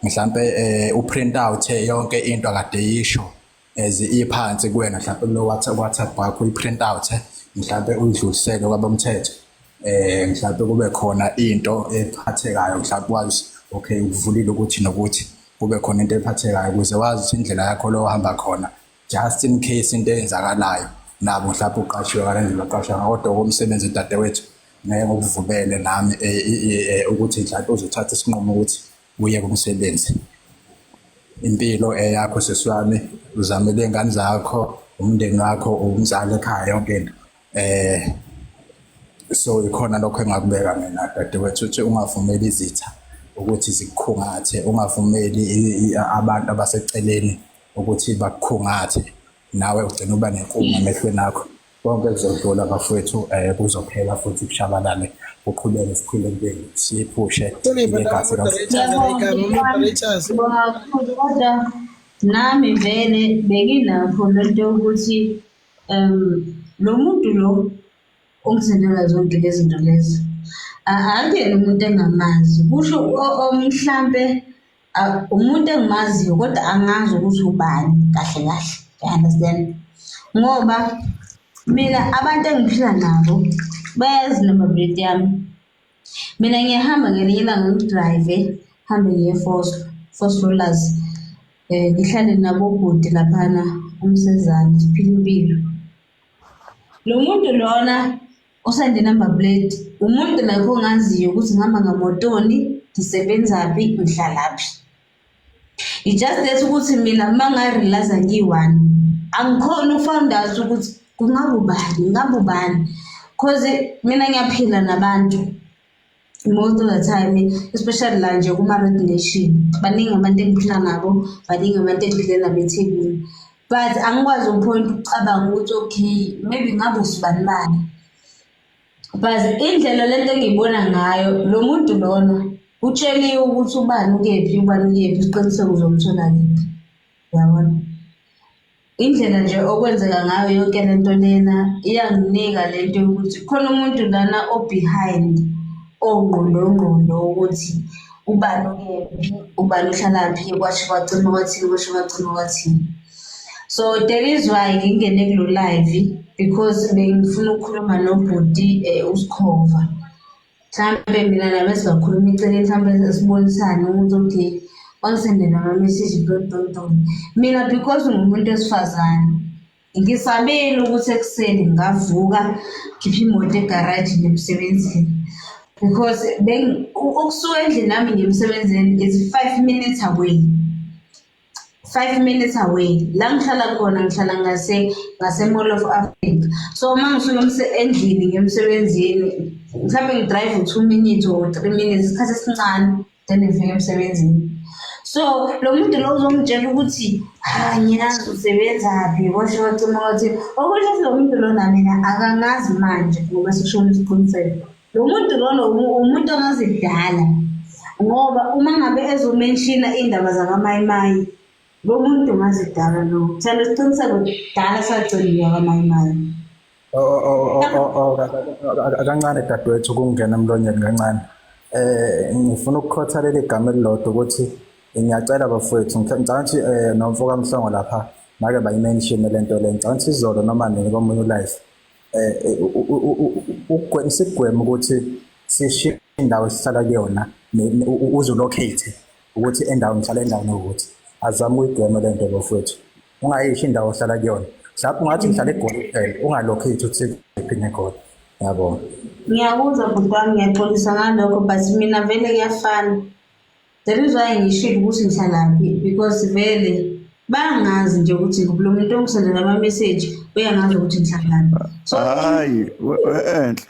Speaker 12: Mhlawumbe uprint out yonke into akade yisho iphansi kuwena, mhlawumbe lo WhatsApp wakho uyiprint out mhlawumbe uyidlulisele kwabomthetho. Mhlawumbe kube khona into ephathekayo, mhlawumbe wazi okay ukuvulile ukuthi nokuthi kube khona into ephathekayo ukuze wazi ukuthi indlela yakho lo ohamba khona just in case into eyenzakalayo nabo mhlawumbe uqashiwe kalendlela uqashwa kodwa komsebenzi dadewethu ngeke ngokuvubele nami ukuthi mhlawumbe uzothatha isinqumo ukuthi uye kumsebenzi. Impilo yakho seswami uzamele ingane zakho, umndeni wakho, umzali ekhaya yonke into. So ikhona lokho engakubeka mina dadewethu ukuthi ungavumeli izitha ukuthi zikukhungathe, ungavumeli abantu abaseceleni ukuthi bakukhungathe, nawe ugcina uba nenkinga emehlweni akho. Konke kuzodlula bafowethu, kuzophela futhi kushabalale, uqhubeke siphile impilo, siyiphushe ngegazi
Speaker 7: kodwa nami vele benginakho lento yokuthi lo muntu lo ongisendela zonke lezi zinto lezi akuyena umuntu engamazi, kusho mhlambe umuntu engimaziyo kodwa angazi ukuthi ubani kahle, you understand? Ngoba mina abantu engiphila nabo bayazi nama-breed yami. Mina ngiyahamba ngelinye ilanga ngidrive, hambe ngiye Phosphorus, ngihlale nabo bhuti laphana umsezane siphila impilo. Lo muntu lona osande number plate umuntu lakho ongaziyo ukuthi ngihamba ngamotoni, ngisebenzaphi, ngihlalaphi. It's just that ukuthi mina mangarealize ngiyi-one angikhona ufoundazi ukuthi ngabubani cause mina ngiyaphila nabantu most of the time, especially la nje kuma-Red Nation. Baningi abantu engiphila nabo, baningi abantu engiphile nabo eThekwini, but angikwazi upoint ucabanga ukuthi okay maybe ngabe usibani bani. But indlela lento engiyibona ngayo lo muntu lona utsheliwe ukuthi ubani ukephi, isiqiniseko uzomthola kephi, yabona. Indlela nje okwenzeka ngayo yonke lento lena iyanginika lento yokuthi khona umuntu lana behind ongqondo ukuthi ubani ukephi, ubani uhlalaphi, kwasho kwacima kwathini. So that is why ngingene kulo live, because bengifuna ukukhuluma nobhuti uSikhova. Mhlambe mina nabe singakhuluma icele mhlambe sibonisane ukuthi okay wangisendela ama-message don't. Mina because ngumuntu esifazane ngisabela ukuthi ekuseni ngavuka khipha imoto egarage nemsebenzini, because ukusuka endlini nami ngemsebenzini is 5 minutes away. 5 minutes away. La ngihlala khona ngihlala ngase Mall of Africa. So mangisuka endlini ngemsebenzini mhlawumbe ngidrive 2 minutes or 3 minutes, isikhathi esincane then ngifike emsebenzini. So lo muntu lo uzongitshela ukuthi ngiyazi usebenzaphi, kwasho kwacima kwathini. Okusho lo muntu lona mina akangazi manje ngoba sekushona isiqiniseko. Lo muntu lona umuntu ongazidala, ngoba uma ngabe ezomenshina indaba zakamayimayi lo muntu ngazidala lo thanda isiqiniseko dala sagciniwe akamayimayi.
Speaker 12: Akancane dadewethu ukungena emlonyeni kancane. Ngifuna ukukhothalela igama elilodwa ukuthi ngiyacela bafowethu ngicabanga ukuthi nomfoka Mhlongo lapha make bayimention lento le ngicabanga ukuthi izolo noma nini komunye live sigwema ukuthi sishiye indawo esihlala kuyona uzulocate ukuthi endaweni ngihlala endaweni ukuthi azama ukugwema lento bafowethu ungayisho indawo ohlala kuyona mhlawumbe ungathi ngihlala eGoli kuphela ungalocate ukuthi iphine khona yabo.
Speaker 7: Ngiyakuzwa bhuti wami, ngiyaxolisa ngalokho but mina vele kuyafana. The reason why ngishilo ukuthi ngihlalaphi because vele bangazi nje ukuthi ngikulo muntu ongisendela ama message uyangazi ukuthi ngihlalaphi. So
Speaker 5: hayi enhle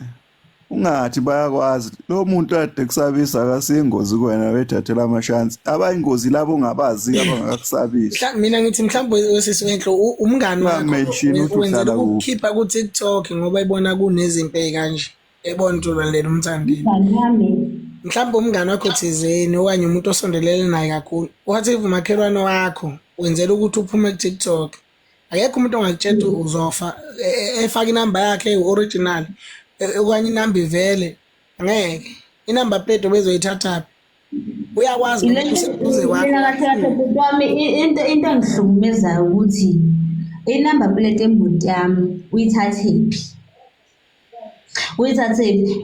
Speaker 5: ungathi bayakwazi lo muntu ade kusabisa akasingozi kuwena wethathela amashansi abayingozi labo ongabazi abangakakusabisa.
Speaker 8: Mina ngithi mhlawumbe wesisiwenhlo umngani wakho wenzela ukukhipha ku TikTok ngoba ibona kunezinto ezikanje ebona ulandela umthandini. Mhlawumbe umngani wakho thizeni okanye umuntu osondelene naye kakhulu wathi umakhelwane wakho wenzela ukuthi uphume ku TikTok. Akekho umuntu ongakutshela uzofa efaka inamba yakhe original okanye inamba ivele ngeke inamba plate obezoyithatha uyakwazi ukuze wakho.
Speaker 7: Mina kahle wami into engihlukumezayo ukuthi inamba plate embudi yami uyithathephi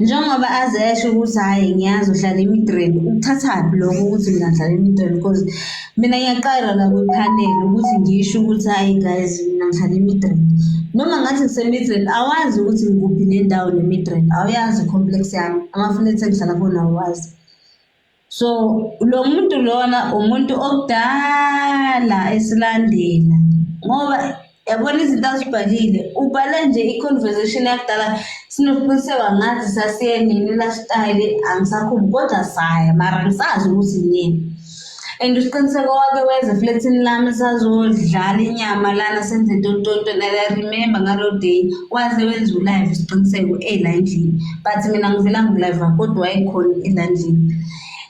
Speaker 7: njengoba azesho ukuthi hayi ngiyazi uhlala eMidrand ukuthathaphi lokho ukuthi mina ngihlala eMidrand because mina ngiyaqala la kwipanel ukuthi ngisho ukuthi hayi guys mina ngihlala eMidrand noma ngathi ngiseMidrand awazi ukuthi ngikuphi nendawo neMidrand awuyazi complex yami amaflat engihlala khona awazi. So lo muntu lona umuntu okudala esilandela ngoba yabona izinto azibhalile ubhala nje i-conversation yakudala sinokuqiniseka ngathi sasiye nini la style angisakhumbi kodwa saya mara ngisazi ukuthi yini and usiqiniseko wake wenza flatini lami sazodlala inyama lana senze tontonto I remember ngalo day waze wenza ulive isiqiniseko elandlini but mina ngivela ngilive kodwa wayekhona elandlini.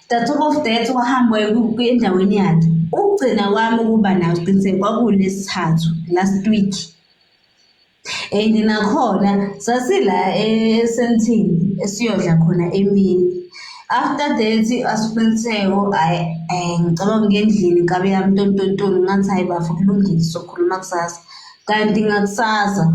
Speaker 7: The top of that wahamba endaweni yakhe ukugcina kwami ukuba nawo isiqiniseko kwakulesithathu last week and nakhona sasila esentini esiyodla khona emini. After that asiqiniseko ngicabanga ngendlini ngabe yami tontontoni ngathi hayi bafu kulungile sokhuluma kusasa kanti ngakusasa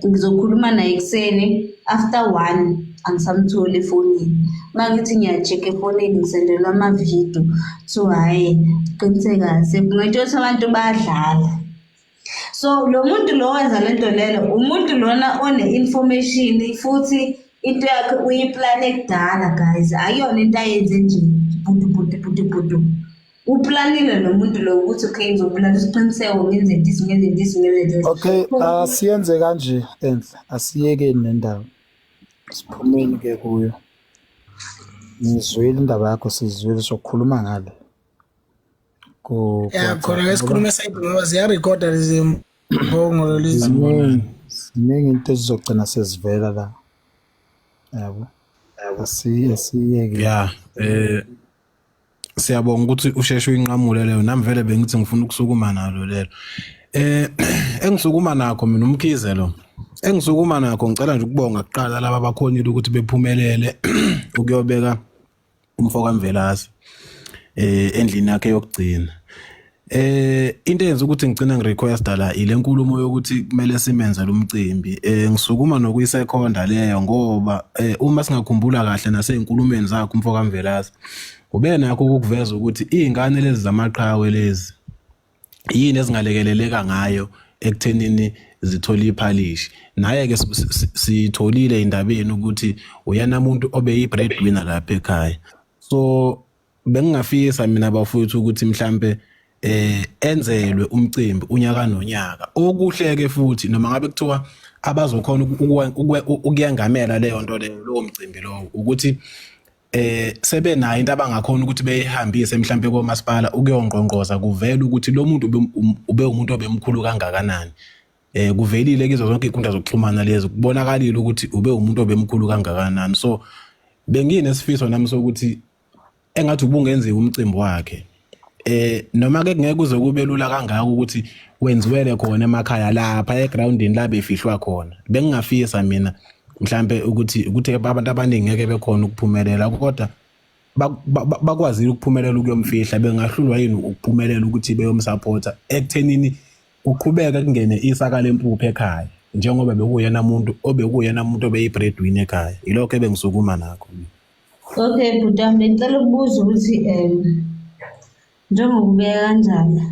Speaker 7: ngizokhuluma naye ekseni after 1 angisamtholi efonini makithi ngiyacheck efonini ngisendelwa ama-video so hayi qiniseka sekungatsho abantu bayadlala. So lo muntu lo wenza lento lelo umuntu lona one-information futhi into yakhe uyiplane kudala guys ayona into ayenze nje budu uplanile lo muntu lo ukuthi okay ngizobulala isiqiniseko ngenze this.
Speaker 2: Okay asiyenze kanje enhle asiyekeni nendawo siphumeni ke kuyo ngizwile indaba yakho sizwile sokukhuluma ngale
Speaker 8: khona esikhuluma side ngoba ziyarecorda lezi mbongo lezi
Speaker 2: ziningi into ezizogcina sezivela la yabo asiyeke
Speaker 14: siyabonga ukuthi usheshe uyinqamule leyo nami vele bengithi ngifuna ukusukuma nalo lelo engisukuma nakho mina umkhize lo engisukuma nakho ngicela nje ukubonga kuqala laba abakhonile ukuthi bephumelele ukuyobeka umfoka Mvelase endlini yakhe yokugcina. Into eyenza ukuthi ngicina ngirequesta la ile nkulumo yokuthi kumele simenze lo mcimbi ngisukuma nokuyisekhonda leyo ngoba uma singakhumbula kahle naseyinkulumeni zakhe umfoka Mvelase ube nakho ukuveza ukuthi izingane lezi zamaqhawe lezi yini ezingalekeleleka ngayo ekuthenini zithola iphalishi naye ke sitholile indabeni ukuthi uyena umuntu obe breadwinner lapha ekhaya. So bengingafisa mina bafowethu ukuthi mhlambe enzelwe umcimbi unyaka nonyaka okuhleke futhi noma ngabe kuthiwa abazokhona ukuyengamela leyo nto leyo lo mcimbi lo ukuthi sebe nayo into abangakhona ukuthi beyihambise mhlambe komasipala ukuyongqongqoza kuvela ukuthi lo muntu ube umuntu obemkhulu kangakanani. Kuvelile kizo zonke inkundla zokuxhumana lezi kubonakalile ukuthi ube umuntu obemkhulu kangakanani. So benginesifiso nami sokuthi engathi ubungenziwa umcimbi wakhe noma ke ngeke kuze kube lula kangaka ukuthi wenziwele khona emakhaya lapha egroundini la befihlwa khona. Bengingafisa mina mhlambe ukuthi abantu abaningi ngeke bekhona ukuphumelela kodwa bakwazile ukuphumelela ukuyomfihla bengahlulwa yini ukuphumelela ukuthi beyomsupporta ekuthenini uqhubeka kungene isaka lempuphu ekhaya njengoba bekuyena umuntu obeyi-breadwinner ekhaya. Yilokho ebengisukuma nakho.
Speaker 7: Okay, bhutam, bengicela ukubuza ukuthi njengoba ubeka kanjalo.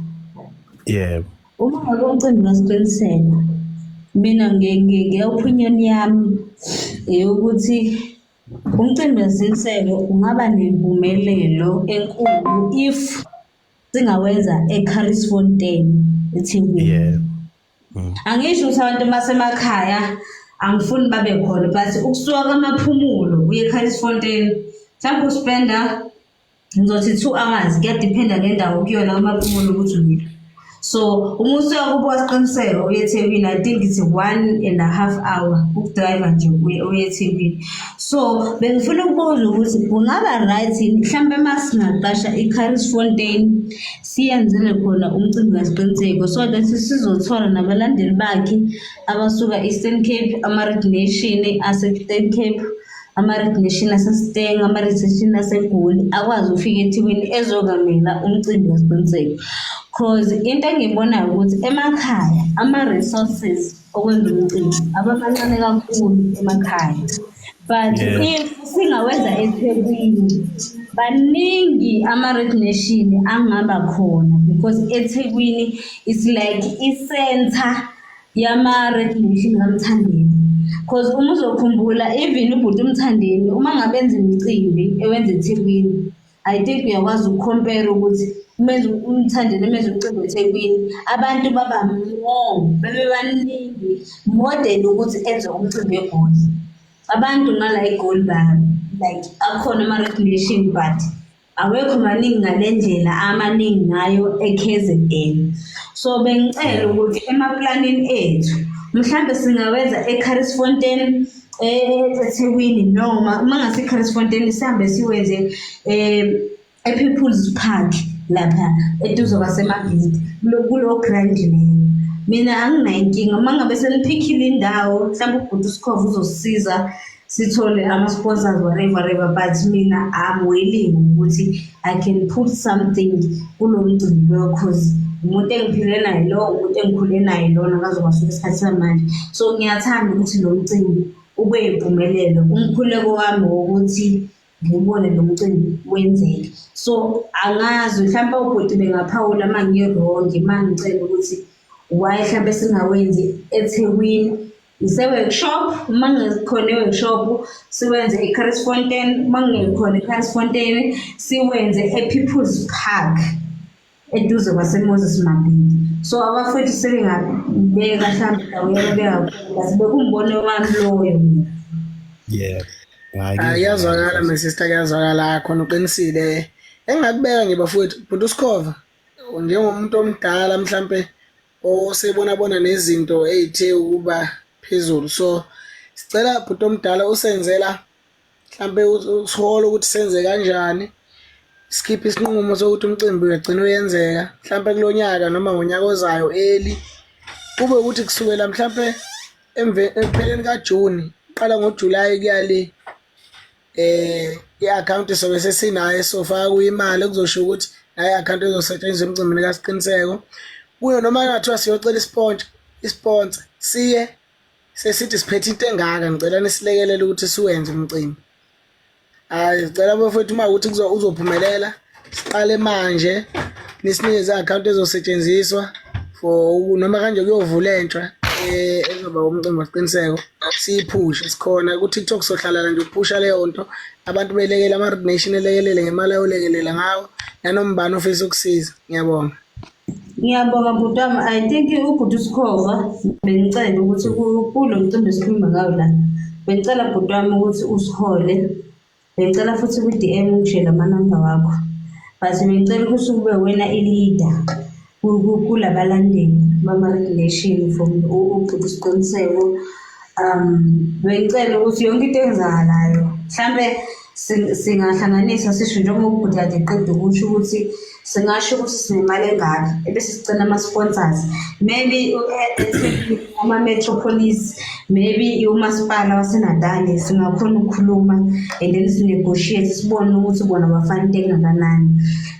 Speaker 14: Yebo.
Speaker 7: Uma ngabe umcimbi kasiqiniseko, mina nge-opinion yami ukuthi umcimbi kasiqiniseko ungaba nempumelelo enkulu if singawenza eCharlesfontein eThekwini.
Speaker 14: Yebo.
Speaker 7: Angisho ukuthi abantu basemakhaya angifuni babe khona, but ukusuka kwamaphumulo uye eCharlesfontein mhlawumbe uspenda ngizothi 2 hours, kuyadependa ngendawo kuyona amaphumulo ukuthi uyile. So uma usuka kubo kasiqiniseko uye eThekwini, I think it's 1.5 hour ukudrive nje uye eThekwini. So bengifuna ukubuza ukuthi kungaba right mhlambe masingaqasha eCharlesfontein siyenzele khona umcimbi kasiqiniseko so that sizothola nabalandeli bakhe abasuka Eastern Cape, ama-Nation ase-Eastern Cape, ama-Nation ase-Steng, ama-Nation ase-Goli akwazi ukufika eThekwini ezokamela umcimbi kasiqiniseko. Because into engiyibonayo ukuthi emakhaya ama-resources okwenza umcimbi abamancane kakhulu emakhaya, but if singawenza eThekwini baningi ama-Nation angaba khona because eThekwini is like i-center yama-Nation kaMthandeni. Because uma uzokhumbula even ubhuti uMthandeni uma ngabe enza imicimbi ewenza eThekwini, I think uyakwazi ukucompare ukuthi umenza uMthandeni emenza umcimbi eThekwini abantu baba bebe baningi more than ukuthi enze umcimbi eGoli. Abantu ngala eGoli like akhona ama-Nation but awekho maningi ngalendlela amaningi ngayo eKZN. So bengicela ukuthi emaplanini ethu mhlambe singawenza eCharlesfontein eThekwini noma uma ngase eCharlesfontein sihambe siwenze ePeople's Park lapha eduze kwaseMagidi kulo grand leyo. Mina anginayo inkinga uma ngabe seniphikile indawo mhlawumbe ubhuti uSkhova uzosisiza sithole ama-sponsors whatever but mina I'm willing ukuthi I can put something kulo mcimbi lo cause umuntu engiphile naye lo umuntu engikhule naye lona akazokwazi isikhathi samanje. So ngiyathanda ukuthi lo mcimbi ube impumelelo umkhuleko wami ukuthi ngibone lo mcimbi wenzeke. So angazi mhlawumbe ubhuti bengaphawula mangiyirong mangicela ukuthi why mhlawumbe singawenzi eThekwini ise-workshop, mangekhona i-workshop siwenze eCharlesfontein, mangekhona eCharlesfontein siwenze ePeople's Park eduze kwaseMoses Mabhidi. So abafethu sebengabeka mhlawumbe ndawo basi bekumbono wami loyo mina.
Speaker 14: Yeah.
Speaker 8: Yazwakala my sister, kuyazwakala khona uqinisile. Engakubeka nje bafowethu but uSkhova njengomuntu omdala mhlambe osebona nezinto ezithe ukuba phezulu. So sicela bhuti omdala usenzela mhlambe usiholo ukuthi senze kanjani, skip isinqumo sokuthi umcimbi uyagcina uyenzeka mhlambe kulonyaka noma ngonyaka ozayo early kube ukuthi kusukela mhlambe ekupheleni kaJune qala ngoJuly kuyale i-account sobe sesinayo sofaka kuyimali kuzosho ukuthi nayo i-account ezosetshenziswa emcimbini kasiqiniseko kuyo noma ngathiwa siyocela isponsor siye sesithi siphethe into engaka ngicela nisilekelele ukuthi siwenze umcimbi. Ngicela bafethu uma ukuthi uzophumelela siqale manje nisinikeze i-account ezosetshenziswa for noma kanje kuyovula entsha ezoba umcimbi wasiqiniseko siyiphushe sikhona ku TikTok sohlala nje uphusha leyo nto abantu belekele ama-Nation elekelele ngemali ayolekelela ngawo nanombani ofisa ukusiza. Ngiyabonga.
Speaker 7: Ngiyabonga bhuti wami. I think ubhuti uSkhova bengicela ukuthi kulo mcimbi esikhuluma ngawo la bengicela bhuti wami ukuthi usihole, bengicela futhi ku-DM ungishele amanamba wakho but bengicela ukuthi kube wena i-leader kulabalandeli bama-Nation from ubhuti isiqiniseko. Bengicela ukuthi yonke into eyenzakalayo mhlambe singahlanganisa sisho njengoba ubhuti kade eqeda ukusho ukuthi singasho ukuthi sinemali engaka ebese sicela ama-sponsors maybe ama-metropolis maybe umasipala wasenadane singakhona ukukhuluma and then sinegotiate sibone ukuthi bona bafana into engakanani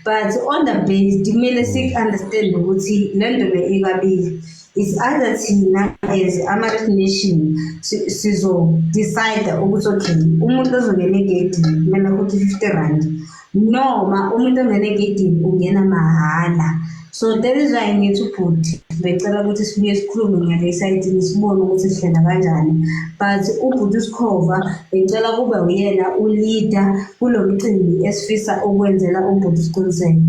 Speaker 7: but on the base kumele si-understand ukuthi le nto le ikabili is either thina as ama-nation sizo-decide ukuthi okay umuntu ozongena egedini kumele akhokhe 50 rand noma umuntu ongena egedini ungena mahhala. So that is why ngithi ubhuti becela ukuthi sibuye sikhulume ngale side sibone ukuthi sihlela kanjani but ubhuti uSikhova becela kube uyena uleader kulo mcimbi esifisa ukwenzela ubhuti isiqiniseko.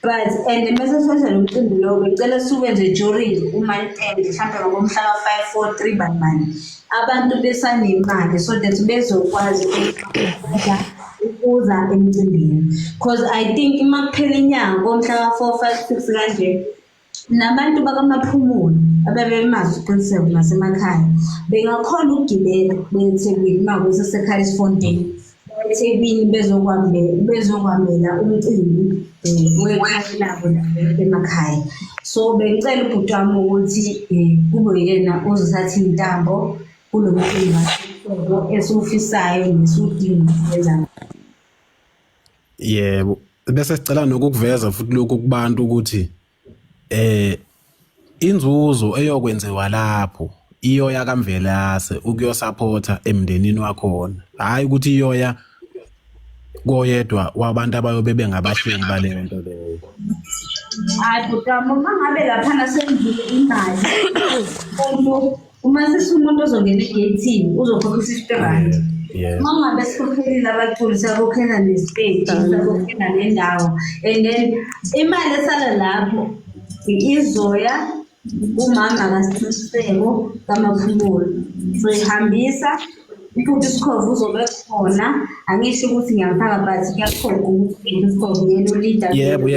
Speaker 7: But and mase sifisa lo mcimbi lo becela siwenze during umonth end mhlawumbe ngomhla ka 543 banmani abantu besanemali so that bezokwazi ukuza emcimbini because I think imakuphela inyanga ngomhla ka 456 kanje nabantu bakamaphumulo abebemazi uqiniseko nasemakhaya bengakhona ukugibela beThekwini mawuse seCharles Fontaine eThekwini bezokwamela umcimbi wekhaya labo emakhaya. So bengicela ubhuti wami ukuthi kube yena ozothatha intambo kulo mcimbi esifisayo nesudinga ukwenza.
Speaker 14: Yebo bese sicela nokukuveza futhi lokho kubantu ukuthi inzuzo eyokwenziwa lapho iyoya kaMvelase ukuyosupporta emndenini wakhona hayi ukuthi iyoya koyedwa wabantu abayobe bengabahleli baleyo nto leyo.
Speaker 7: Hayi kodwa ngabe lapha senzile imali uma sisumuntu ozongena egate uzokhokha 50 rand. Mangabe sikhokhelile abaculi sakhokhela nestage sakhokhela nendawo and then imali esala lapho izoya umama akasiqiniseko kamaphumulo so ihambisa ubhuti uSikhova uzobe khona angisho ukuthi ngiyamfaka but kuyakhona ukuthi uSikhova uyena uleader.
Speaker 14: Yebo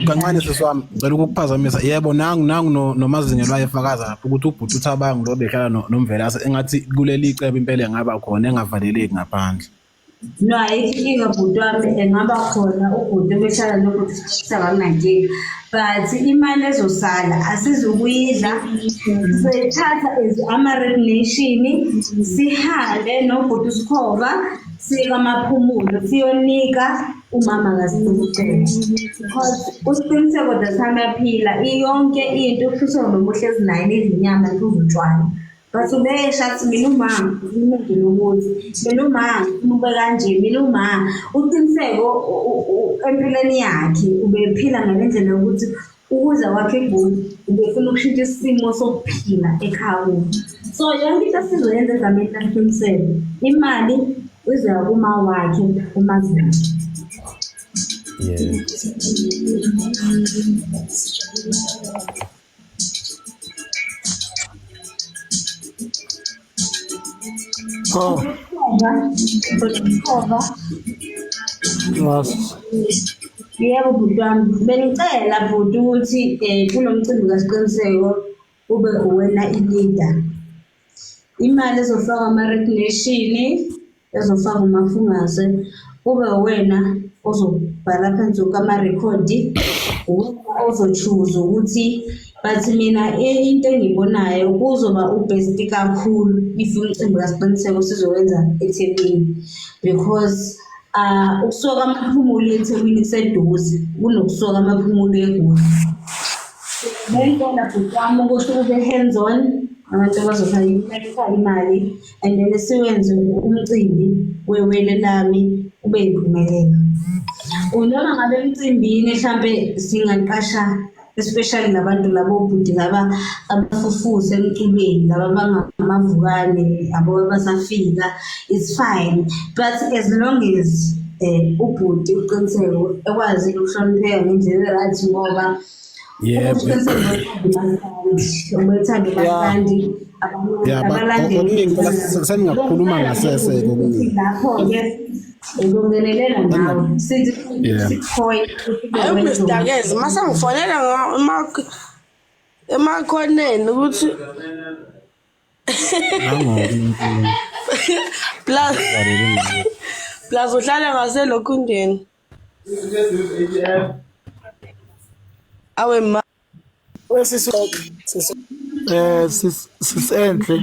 Speaker 14: kancane seswami ngicela ukukuphazamisa yebo nangu nomazingelwa ayefakaza lapho ukuthi ubhuti uThabang lo behlala noMvelase engathi kuleli icebo impela engaba khona engavaleleki ngaphandle.
Speaker 7: No ayikho ubhuti wami engaba khona ubhuti behlala nobhuti sakangangeke but imali ezosala asizukuyidla sithatha as ama-Red Nation sihambe nobhuti uSikhova sikamaphumulo siyonika umama kaSikhova because usiqiniseko dasamaphila iyonke into ufisa nomuhle ezinayo nezinyama kuzutshwana but ubesha athi mina umama umuntu lokuthi mina umama ube kanje mina umama uqiniseko empilweni yakhe ubephila ngalendlela yokuthi ukuza kwakhe egoli ubefuna ukushintsha isimo sokuphila ekhaya. So yonke into sizoyenza egameni lakaNkulunkulu imali izoya kuma wakhe umazinga. Yebo bhuti wami bengicela bhuti ukuthi kulo mcimbi kaSiqiniseko ube uwena ileader. Imali ezofaka ama-Red Nation ezofaka uMafungase ube wena ozobhala phansi kwama-record ozochoose ukuthi but mina into engibonayo kuzoba ubest kakhulu if umcimbi kaSiqiniseko sizowenza eThekwini because ukusoka amaphumulo eThekwini kuseduze kunokusoka amaphumulo eGoli. Ngiyibona bhuti wami ukuthi ube hands on abantu abazofaka imali and then siwenze umcimbi wewele lami ube yimpumelelo. Unoma ngabe emcimbini mhlambe singaqasha especially labantu labo bhuti laba abafufusa emculweni laba bangamavukane abo basafika it's fine but as long as ubhuti uqiniseko ekwazi ukuhlonipheka ngendlela right ngoba
Speaker 14: yebo
Speaker 7: ubethanda basandi abalandeli
Speaker 14: seningakhuluma ngasese kokuningi
Speaker 7: lapho ke ukungenelela nawe sithi sikhoyi
Speaker 15: Mr. Gezi masangifonela emakhoneni ukuthi plus uhlala ngaselokhundeni awe ma
Speaker 2: sisenhle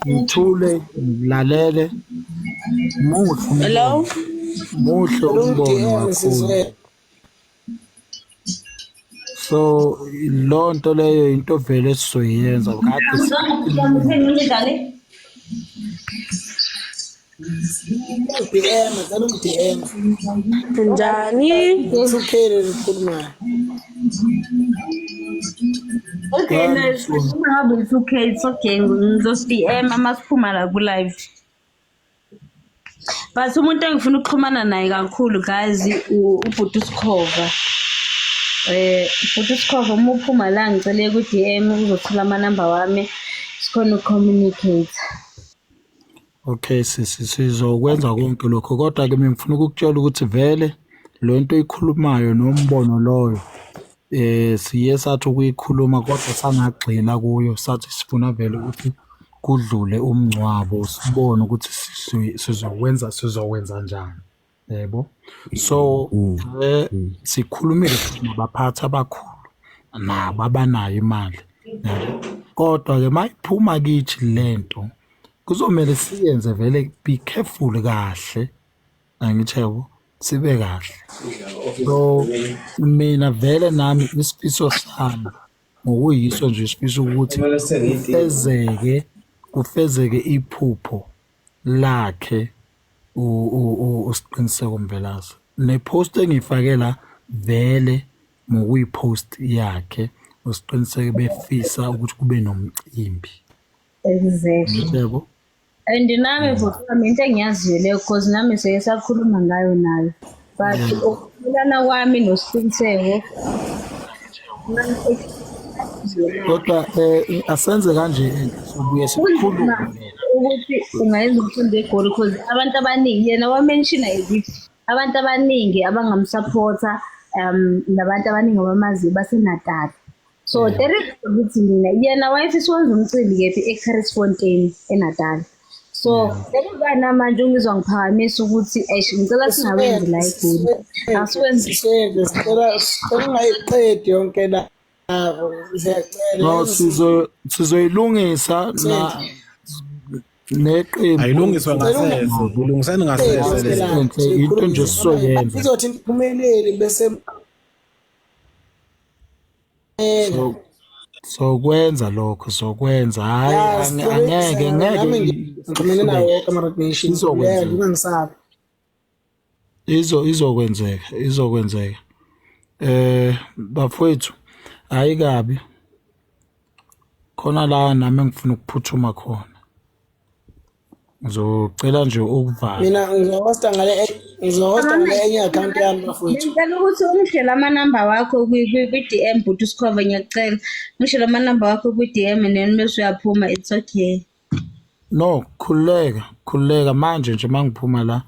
Speaker 2: ngithule ngilalele
Speaker 15: hello
Speaker 2: muhle umbono kakhulu. So lonto leyo into vele esizoyenza
Speaker 15: njani
Speaker 8: usukhele likhulumayo
Speaker 7: Okay, uma ngabe it's okay, it's okay. Ngizosi-DM masiphuma la ku-live. But umuntu engifuna ukuxhumana naye kakhulu guys ubhuti uSikhova. Ubhuti uSikhova uma uphuma la ngicele ku-DM uzothola amanamba wami sikhona uku-communicate.
Speaker 2: Okay sizokwenza konke lokho kodwa ke mina ngifuna ukukutshela ukuthi vele lo nto ikhulumayo nombono loyo siye sathi ukuyikhuluma kodwa sangagxila kuyo sathi sifuna vele ukuthi kudlule umncwabo sibone ukuthi sizokwenza njani yebo so sikhulumile nabaphathi abakhulu nabo abanayo imali kodwa ke mayiphuma kithi lento kuzomela siyenze vele be careful kahle angithebo sibe kahle so mina vele nami isifiso sami ngokuyiso nje isifiso ukuthi kufezeke iphupho lakhe usiqiniseko Mvelase nepost engifakela vele ngokuyipost yakhe usiqiniseke befisa ukuthi kube nomcimbi
Speaker 7: Exactly.
Speaker 2: yebo
Speaker 7: And nami futhi into engiyaziyo leyo because nami seke sakhuluma ngayo nayo. But ukuhlala kwami nosiqiniseko
Speaker 2: kodwa asenze kanje sobuye sikhulume
Speaker 7: ukuthi ungayenza umfundi egoli because abantu abaningi yena wamention ukuthi abantu abaningi abangamsupporta nabantu abaningi abamazi baseNatal. So there is ukuthi mina yena wayefisa ukwenza umcimbi kephi eCharlesfontein eNatal. So lekubana manje ungizwa ngiphakamisa ukuthi ngicela singawenzi la eGoli. Asiwenzi
Speaker 8: sicela ungayiqedi yonke la
Speaker 2: no sizoyilungisa na neqembu
Speaker 14: ayilungiswa ngasese kulungisani ngasese
Speaker 2: into nje sizoyenza
Speaker 8: izothi imphumeleli bese
Speaker 2: so kwenza lokho sokwenza hayi angeke
Speaker 8: ngixhumene nawe ama-recognition ngingasabi
Speaker 2: izokwenzeka bafowethu hayi kabi khona la nami engifuna ukuphuthuma khona ngizocela nje ukuvala
Speaker 8: mina ngizohosta ngale enye account yami bafowethu
Speaker 7: ngicela ukuthi ungishele amanamba wakho kwi-DM bhuti uSikhova ngiyacela ungishele amanamba wakho kwi-DM and then bese uyaphuma it's okay
Speaker 2: no khuleka manje nje mangiphuma la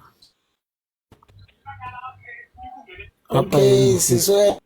Speaker 8: okay sizoya